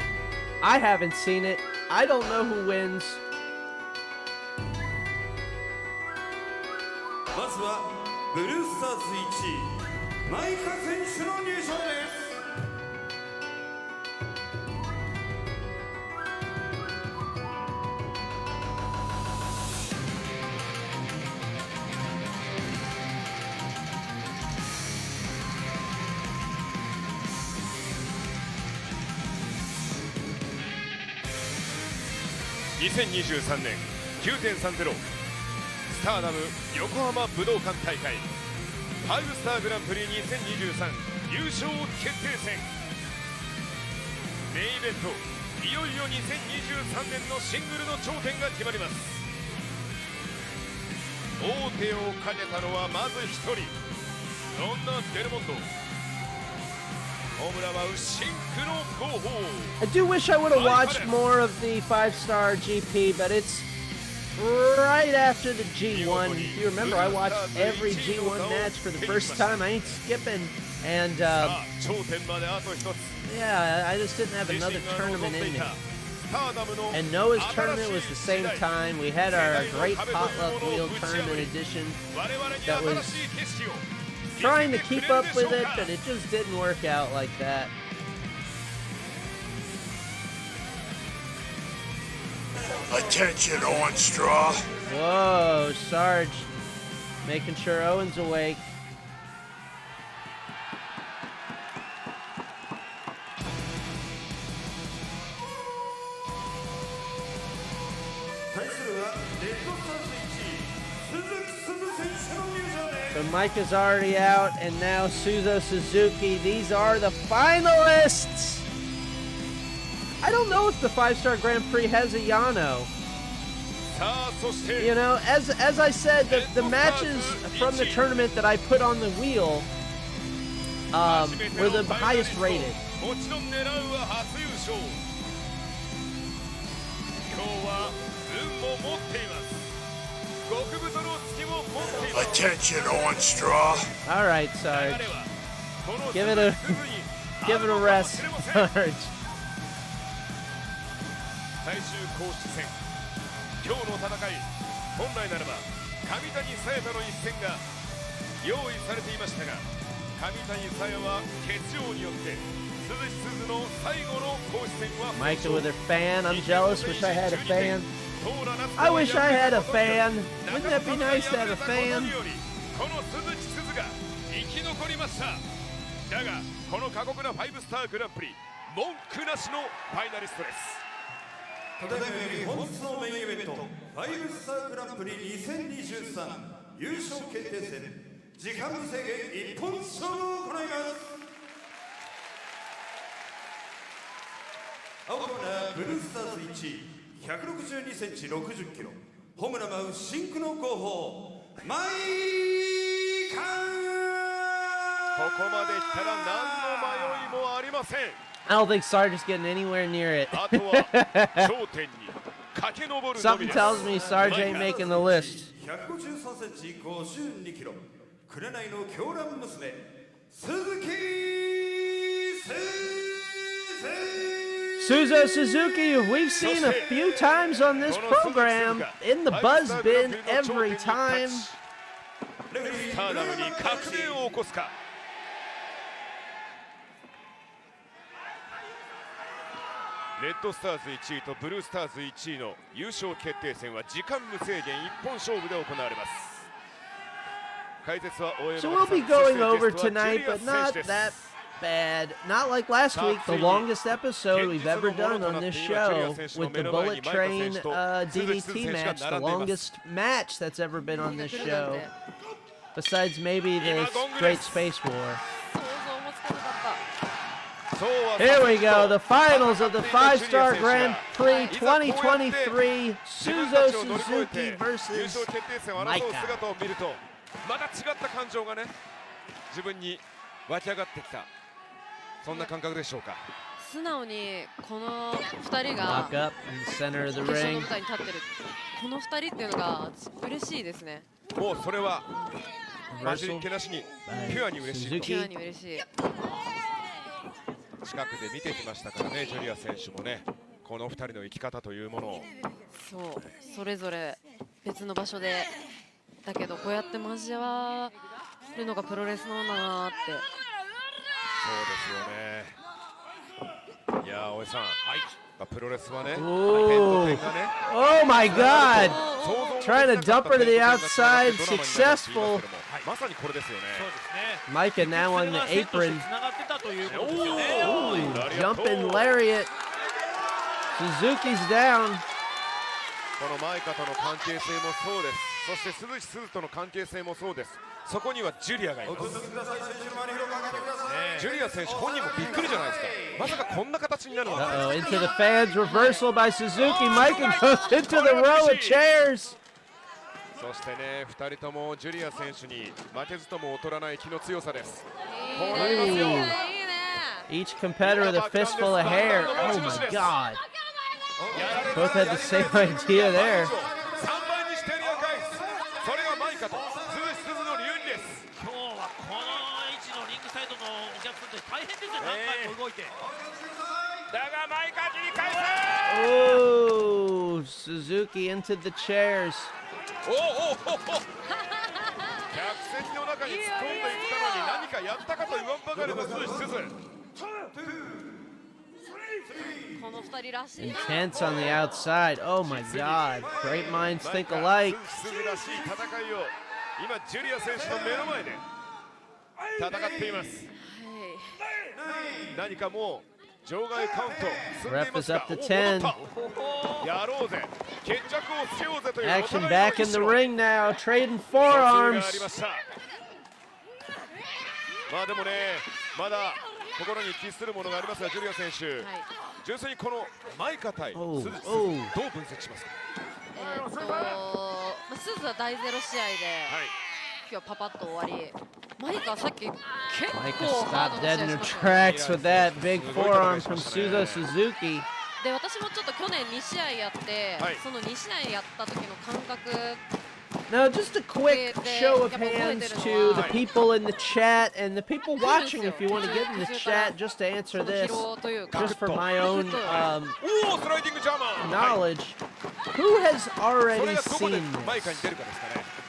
I haven't seen it. I don't know who wins. まずはブルースターズ1位マイカ選手の入場です。2023年 9.30 スターダム横浜武道館大会5スターグランプリ2023優勝決定戦メインイベントいよいよ2023年のシングルの頂点が決まります。王手をかけたのはまず1人ロンナ・デルモンド。 I do wish I would have watched more of the 5-star GP, but it's right after the G1. If you remember, I watched every G1 match for the first time. I ain't skipping, and yeah, I just didn't have another tournament in me. And Noah's tournament was the same time. We had our Great Potluck Wheel Tournament edition that was trying to keep up with it, but it just didn't work out like that. Attention, Owen Straw. Whoa, Sarge. Making sure Owen's awake. So Mike is already out, and now Suzo Suzuki. These are the finalists! I don't know if the 5-star Grand Prix has a Yano. You know, as I said, the matches from the tournament that I put on the wheel were the highest rated. Attention, Owen Straw. All right, Sarge. Give it a rest, Sarge. 最終公式戦今日の戦い本来ならば上谷沙耶との一戦が用意されていましたが上谷沙耶は欠場によって鈴木鈴の最後の公式戦は Micah with her fan. I'm jealous. Wish I had a fan. I wish I had a fan. Wouldn't that be nice to have a fan? この鈴木鈴が生き残りました。だがこの過酷な5スターグランプリ文句なしのファイナリストです。 ただいまより本日のメインイベント5スターグランプリ2023優勝決定戦時間無制限一本勝負を行います。青コーナーブルースターズ1位162センチ60キロホムラマウシンクの後方マイカここまで来たら何の迷いもありません。 I don't think Sarge's getting anywhere near it. Something tells me Sarge ain't making the list. 153センチ52キロ紅の狂乱娘鈴木 Suzo Suzuki, who we've seen a few times on this program, in the buzz bin every time. スターダムに革命を起こすか。レッドスターズ1位とブルースターズ1位の優勝決定戦は時間無制限一本勝負で行われます。解説は大江 So we'll be going over tonight, but not that bad. Not like last week, the longest episode we've ever done on this show with the Bullet Train DDT match, the longest match that's ever been on this show, besides maybe the Great Space War. Here we go, the finals of the 5-Star Grand Prix 2023, Suzo Suzuki versus Maika. また違った感情がね、自分に湧き上がってきた、そんな感覚でしょうか。素直にこの2人が決勝の舞台に立ってる、この2人っていうのが嬉しいですね。もうそれは混じりっけなしにピュアに嬉しい。ピュアに嬉しい。近くで見てきましたからね、ジュリア選手もね、この2人の生き方というものを。そう、それぞれ別の場所で。だけどこうやって交わるのがプロレスなんだなって。そうですよね。いや大江さん、プロレスはね、Oh my God! Trying to dump her to the outside, successful. まさにこれですよね。 Maika now on the apron. Jumping lariat. Suzuki's down. このマイカとの関係性もそうです。そして鈴木鈴との関係性もそうです。そこにはジュリアがいます。ジュリア選手本人もびっくりじゃないですか。まさかこんな形になるのか。Into the fans, reversal by Suzuki. Maika goes into the row of chairs. そしてね、2人ともジュリア選手に負けずとも劣らない気の強さです。こうなりますよ。Each competitor with a fistful of hair. Oh my God. Both had the same idea there. それがマイカと鈴木鈴の流儀です。今日はこの位置のリングサイドのお客さんって大変ですよ、何回も動いて。だがマイカ切り返す。Oh, Suzuki into the chairs. 客席の中に突っ込んでいったのに何かやったかと言わんばかりの鈴木鈴。Intense on the outside. Oh my God. Great minds think alike. らしい戦いを今ジュリア選手の目の前で戦っています。何かもう場外カウント進んでいますが、やろうぜ、決着をつけようぜという Action back in the ring now, trading forearms. まあでもね、まだ心に喫するものがありますが、ジュリア選手、純粋にこのマイカ対鈴木鈴、どう分析しますか。鈴は第0試合で、今日パパッと終わり、マイカはさっき結構 Maika stopped dead in her tracks with that big forearm from Suzo Suzuki. で、私もちょっと去年2試合やって、その2試合やった時の感覚。Now, just a quick show of hands to the people in the chat and the people watching. If you want to get in the chat, just to answer this, just for my own knowledge, who has already seen this?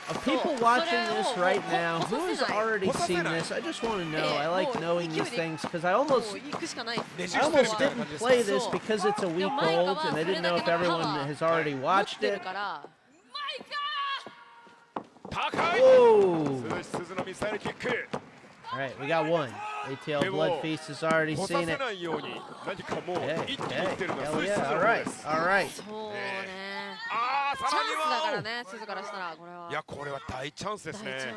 Of people watching this right now, who has already seen this? I just want to know. I like knowing these things because I almost didn't play this because it's a week old and I didn't know if everyone has already watched it. Whoa! Alright, we got one. ATL Blood Feast has already seen it. Hey, hell yeah, alright, alright. チャンスだからね、鈴からしたらこれは。いや、これは大チャンスですね。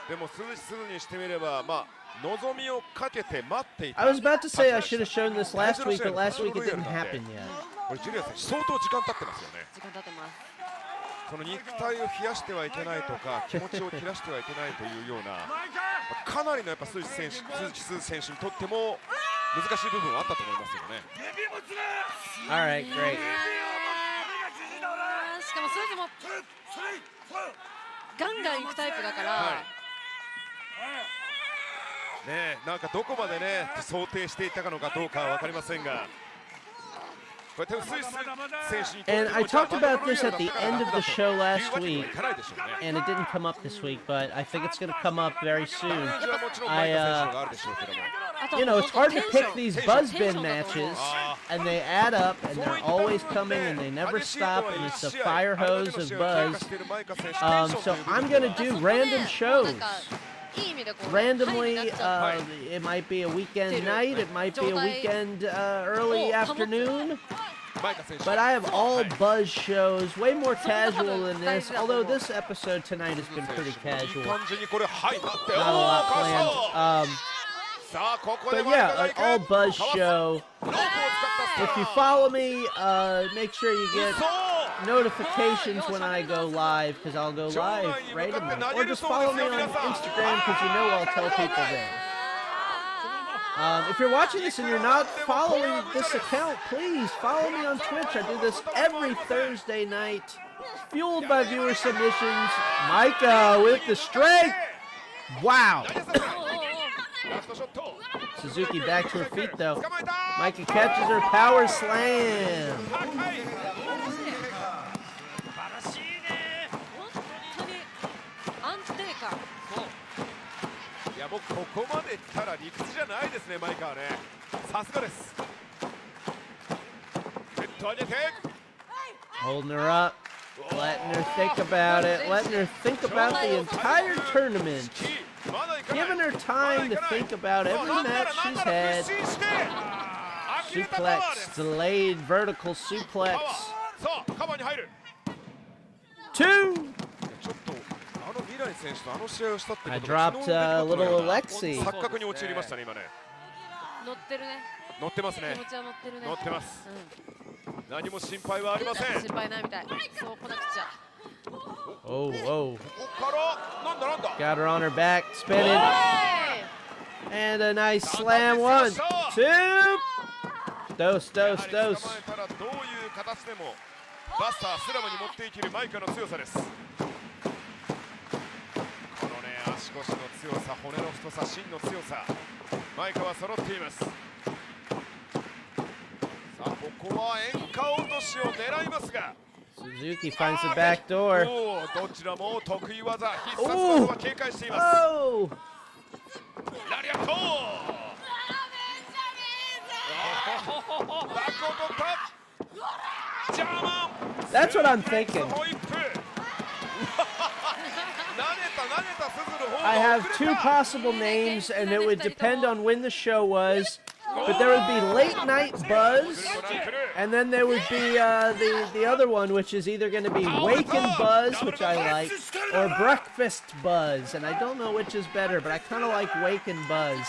でも鈴木鈴にしてみれば、まあ I was about to say I should have shown this last week, but last week it didn't happen yet. これジュリア選手相当時間経ってますよね。時間経ってます。その肉体を冷やしてはいけないとか気持ちを切らしてはいけないというようなかなりのやっぱ鈴木鈴選手にとっても難しい部分はあったと思いますよね。Alright, great. しかも鈴木もガンガン行くタイプだから。はいね、なんかどこまでね想定していたのかどうかは分かりませんが。And I talked about this at the end of the show last week, and it didn't come up this week, but I think it's going to come up very soon. You know, it's hard to pick these buzz bin matches, and they add up, and they're always coming, and they never stop, and it's a fire hose of buzz. So I'm going to do random shows. Randomly, it might be a weekend night, it might be a weekend early afternoon, but I have all buzz shows, way more casual than this, although this episode tonight has been pretty casual. Not a lot planned. But yeah, an all buzz show. If you follow me, make sure you get notifications when I go live, because I'll go live randomly. Or just follow me on Instagram, because you know I'll tell people there. If you're watching this and you're not following this account, please follow me on Twitch. I do this every Thursday night, fueled by viewer submissions. Micah with the strength. Wow. Suzuki back to her feet, though. Micah catches her power slam. もうここまで来たら理屈じゃないですね、マイカはね。さすがです。グッと上げて。Holding her up, letting her think about it, letting her think about the entire tournament, giving her time to think about every match she's had. Suplex, delayed vertical suplex. カバーに入る。 2. I dropped a little Alexey. 錯覚に陥りましたね、今ね。乗ってるね。乗ってますね。気持ちは乗ってるね。乗ってます。何も心配はありません。心配ないみたい。そう来なくちゃ。Oh, whoa. ここからなんだ。Got her on her back, spinning. And a nice slam. 1, 2. Dose, dose, dose. どういう形でもバスタースラムに持っていけるマイカの強さです。足腰の強さ、骨の太さ、芯の強さ、マイカは揃っています。さあ、ここは演歌落としを狙いますが Suzuki finds the back door. どちらも得意技、必殺技は警戒しています。ラリアットバックを取ったジャーマン That's what I'm thinking. I have 2 possible names, and it would depend on when the show was. But there would be Late Night Buzz, and then there would be the other one, which is either going to be Wake and Buzz, which I like, or Breakfast Buzz. And I don't know which is better, but I kind of like Wake and Buzz.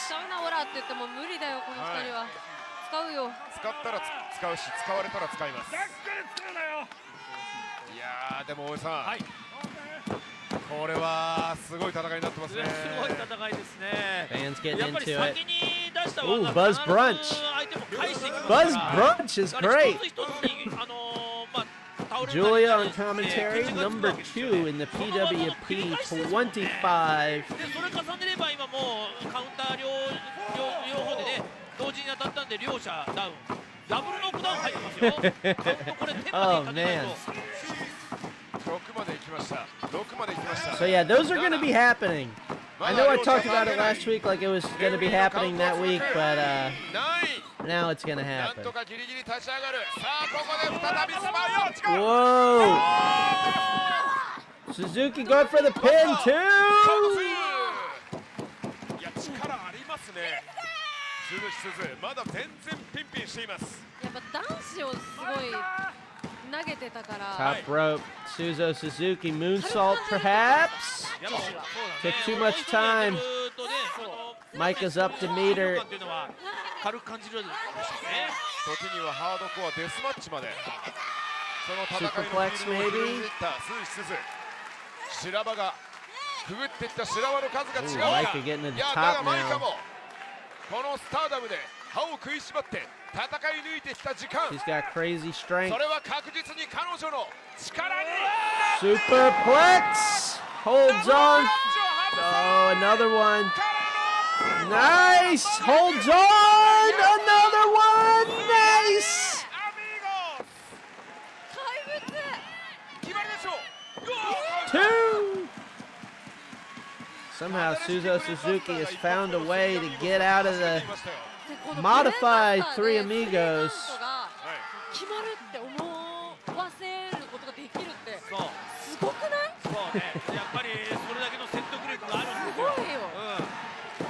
使ったら使うし、使われたら使います。いやー、でも大江さん。はい。これはすごい戦いになってますね。すごい戦いですね。 Fans getting into it. 先に出した Ooh, Buzz Brunch. Buzz Brunch is great. Julia on commentary, number 2 in the PWP 25. それ重ねれば今もうカウンター両方でね同時に当たったんで両者ダウン。ダブルノックダウン入ってますよ。カウントこれ10までいかないと。 So yeah, those are going to be happening. I know I talked about it last week like it was going to be happening that week, but now it's going to happen. Whoa! Suzuki going for the pin too! まだ全然ピンピンしています。やっぱ男子をすごい投げてたから。 Top rope, Suzo Suzuki moonsault perhaps. Took too much time. Micah's up to meet her. 軽く感じるでしょうね。時にはハードコアデスマッチまで。その戦いの Superplex フィールドを振り抜いた鈴木鈴。白羽がくぐっていった白羽の数が違うが、いやだがマイカもこのスターダムで歯を食いしばって戦い抜いてきた時間。She's got crazy strength. それは確実に彼女の力に。Superplex holds on. Oh, another one. Nice. Holds on. Another one. Nice. Two. Somehow Suzo Suzuki has found a way to get out of the modified Three Amigos. 決まるって思わせることができるってすごくない？そうね。やっぱりそれだけの説得力があるんですよ。すごいよ。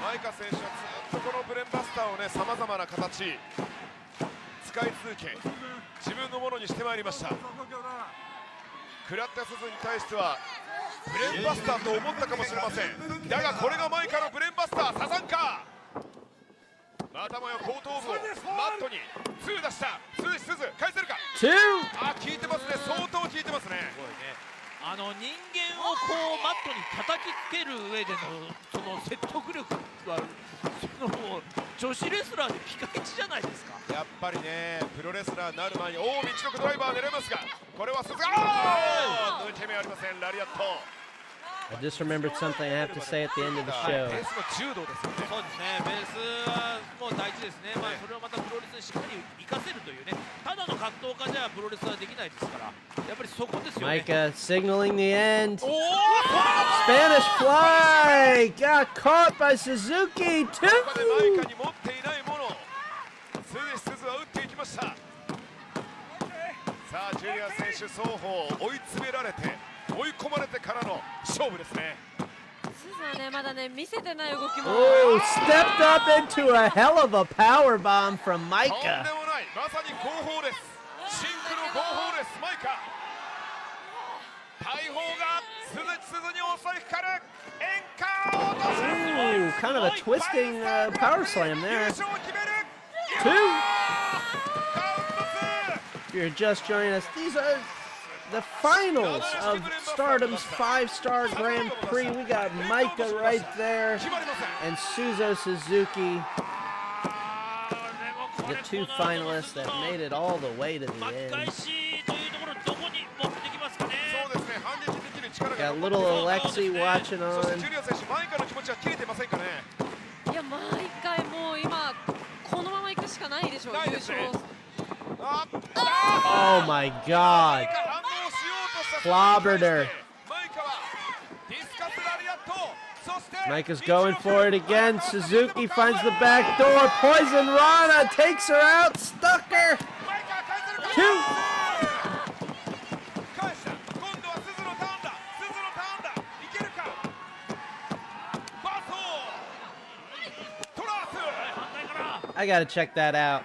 マイカ選手はずっとこのブレンバスターをね、さまざまな形使い続け、自分のものにしてまいりました。食らった鈴に対してはブレンバスターと思ったかもしれません。だがこれがマイカのブレンバスター、サザンカー。またもや後頭部をマットに2出した鈴木鈴、返せるか。あ、効いてますね、相当効いてますね。人間をこうマットに叩きつける上でのその説得力はその女子レスラーでピカイチじゃないですか。やっぱりね、プロレスラーになる前に道のくドライバー狙いますが、これは鈴が抜け目ありません。ラリアット。I just remembered something I have to say at the end of the show. ベースの柔道ですよね。そうですね。ベースはもう大事ですね。まあそれをまたプロレスにしっかり活かせるというね。ただの格闘家じゃプロレスはできないですから。やっぱりそこですよね。Micah signaling the end. Spanish fly got caught by Suzuki too. マイカに持っていないもの。鈴木鈴は打っていきました。さあジュリア選手双方追い詰められて。追い込まれてからの勝負ですね。鈴はね、まだね、見せてない動きも。Oh, stepped up into a hell of a power bomb from Micah. とんでもない、まさに号砲です。シンクの号砲です、マイカ。大砲が鈴木鈴に襲いかかる。エンカー落とす。Ooh, kind of a twisting power slam there. Two. If you're just joining us, these are the finals of Stardom's 5-star Grand Prix. We got Micah right there and Suzo Suzuki, the two finalists that made it all the way to the end. Got little Alexey watching on. いや、毎回もう今このまま行くしかないでしょう。優勝。Oh my God. Clobbered her. Micah's going for it again. Suzuki finds the back door. Poison Rana takes her out. Stuck her. Two. I gotta check that out.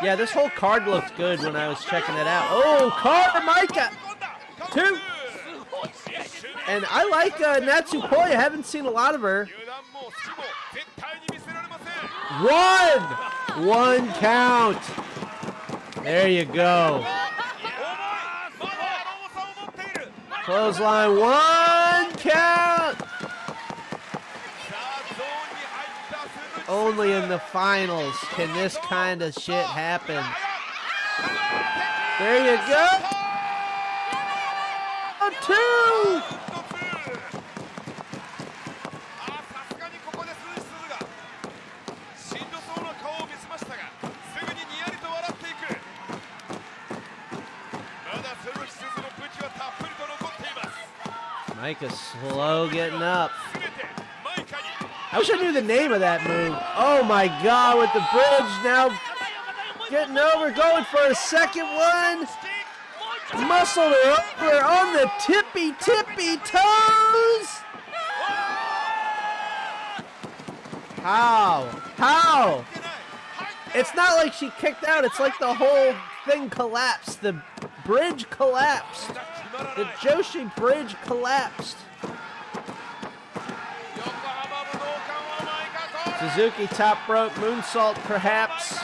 Yeah, this whole card looked good when I was checking it out. Oh, card Micah! Two! And I like Natsupoi. I haven't seen a lot of her. One count. There you go. Clothesline, one count. Only in the finals can this kind of shit happen. There you go. Two. Micah's slow getting up. I wish I knew the name of that move. Oh my God, with the bridge now getting over, going for a second one. Muscled her over on the tippy toes. How? It's not like she kicked out, it's like the whole thing collapsed. The bridge collapsed. The Joshi bridge collapsed. Suzuki top rope moonsault, perhaps.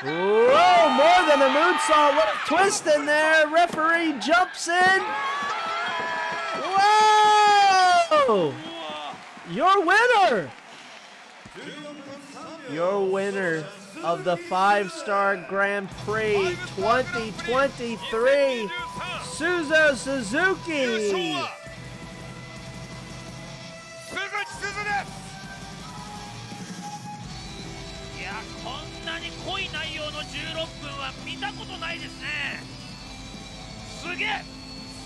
Whoa, more than a moonsault. What a twist in there. Referee jumps in. Whoa! Your winner. Your winner of the 5-Star Grand Prix 2023, Suzo Suzuki. こんなに濃い内容の16分は見たことないですね。すげえ。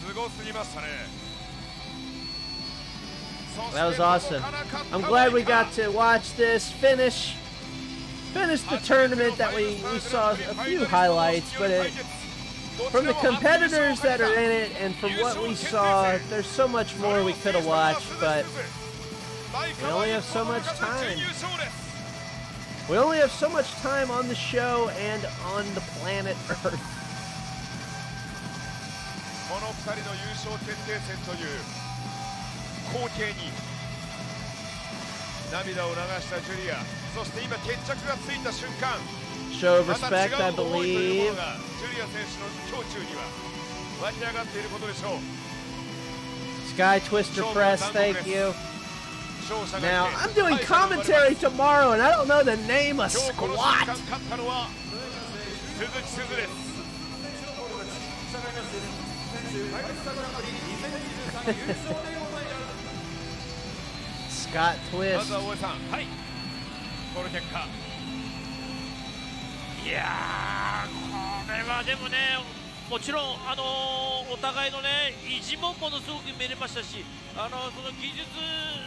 すごすぎましたね。 That was awesome. I'm glad we got to watch this finish the tournament that we saw a few highlights, but from the competitors that are in it and from what we saw, there's so much more we could have watched, but we only have so much time. We only have so much time on the show and on the planet Earth. この2人の優勝決定戦という光景に涙を流したジュリア、そして今決着がついた瞬間、 Show of respect, I believe. ジュリア選手の胸中には湧き上がっていることでしょう。 Sky Twister Press, thank you. Now, I'm doing commentary tomorrow and I don't know the name of squat. Scott Twist. いやー、これはでもね、もちろんお互いのね意地もものすごく見れましたし、その技術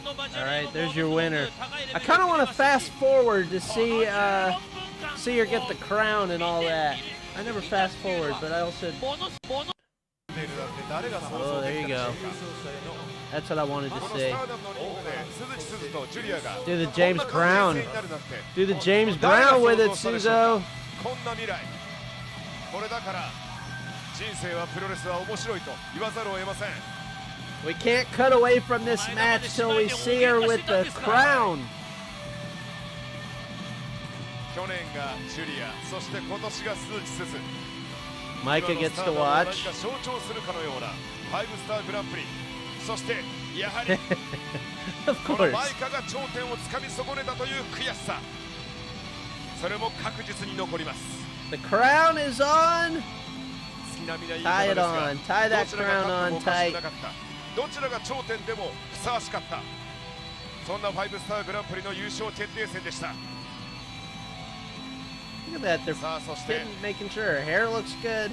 の交わりも All right, there's your winner. I kind of want to fast forward to see her get the crown and all that. I never fast forward, but I also. Oh, there you go. That's what I wanted to see. Do the James Brown. Do the James Brown with it, Suzo. これだから人生はプロレスは面白いと言わざるを得ません。 We can't cut away from this match till we see her with the crown. 去年がジュリア、そして今年が鈴木すず。 Micah gets to watch. 象徴するかのような5スターグランプリ。そしてやはりこのマイカが頂点をつかみ損ねたという悔しさ。それも確実に残ります。 The crown is on. Tie it on. Tie that crown on tight. どちらが頂点でもふさわしかった。そんな5スターグランプリの優勝決定戦でした。 Look at that, they're making sure her hair looks good.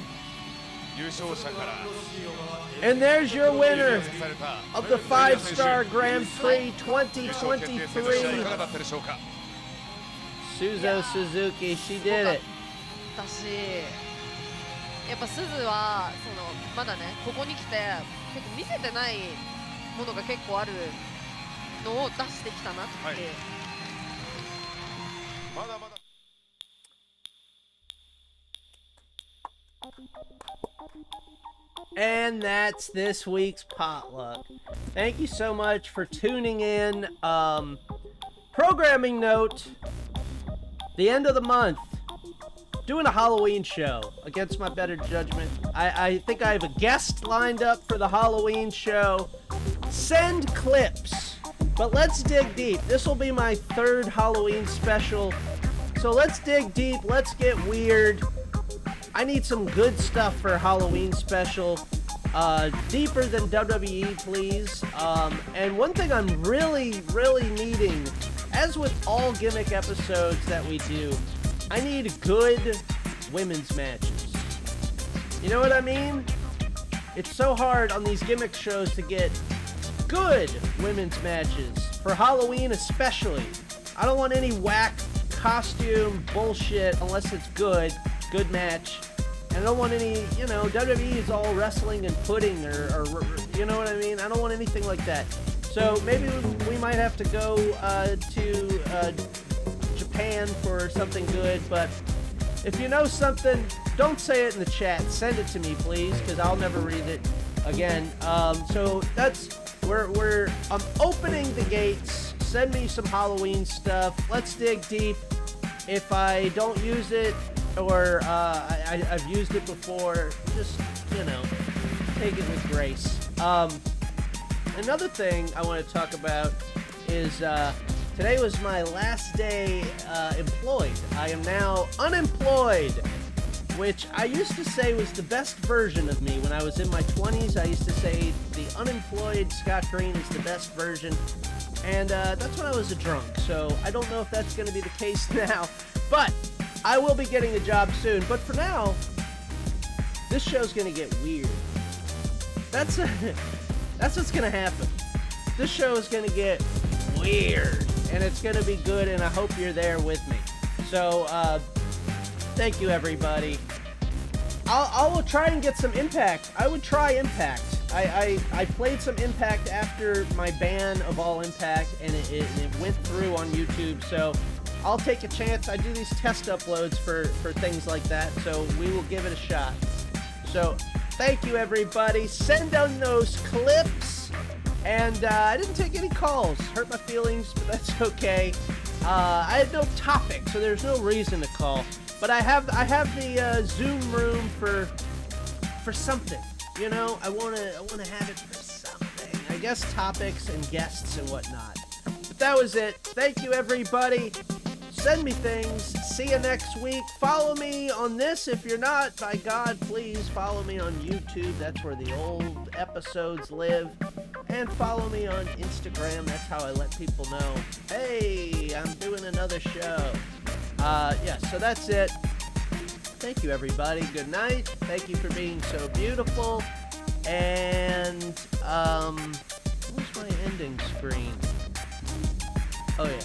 And there's your winner of the 5-Star Grand Prix 2023. Suzo Suzuki, she did it. やっぱ鈴はまだねここに来て結構見せてないものが結構あるのを出してきたなって。まだまだ And that's this week's potluck. Thank you so much for tuning in. Programming note, the end of the month, doing a Halloween show against my better judgment. I think I have a guest lined up for the Halloween show. Send clips, but let's dig deep. This will be my 3rd Halloween special. So let's dig deep, let's get weird. I need some good stuff for a Halloween special. Deeper than WWE, please. And one thing I'm really needing, as with all gimmick episodes that we do, I need good women's matches. You know what I mean? It's so hard on these gimmick shows to get good women's matches. For Halloween especially. I don't want any whack costume bullshit unless it's good match. And I don't want any, WWE is all wrestling and pudding or you know what I mean? I don't want anything like that. So maybe we might have to go to Japan for something good, but if you know something, don't say it in the chat. Send it to me, please, because I'll never read it again. So that's I'm opening the gates. Send me some Halloween stuff. Let's dig deep. If I don't use it, or I've used it before, just, take it with grace. Another thing I want to talk about is today was my last day employed. I am now unemployed, which I used to say was the best version of me. When I was in my 20s, I used to say the unemployed Scott Green is the best version. And that's when I was a drunk, so I don't know if that's going to be the case now. But I will be getting a job soon. But for now, this show's going to get weird. That's what's going to happen. This show is going to get weird. And it's going to be good, and I hope you're there with me. So, thank you, everybody. I will try and get some Impact. I would try Impact. I played some Impact after my ban of all Impact, and it went through on YouTube, so I'll take a chance. I do these test uploads for things like that, so we will give it a shot. So, thank you, everybody. Send down those clips, and I didn't take any calls. Hurt my feelings, but that's okay. I had no topic, so there's no reason to call. But I have the Zoom room for something. I wanna have it for something. I guess topics and guests and whatnot. But that was it. Thank you, everybody. Send me things. See you next week. Follow me on this if you're not. By God, please follow me on YouTube. That's where the old episodes live. And follow me on Instagram. That's how I let people know, hey, I'm doing another show. So that's it. Thank you, everybody. Good night. Thank you for being so beautiful. And, where's my ending screen? Oh, yeah.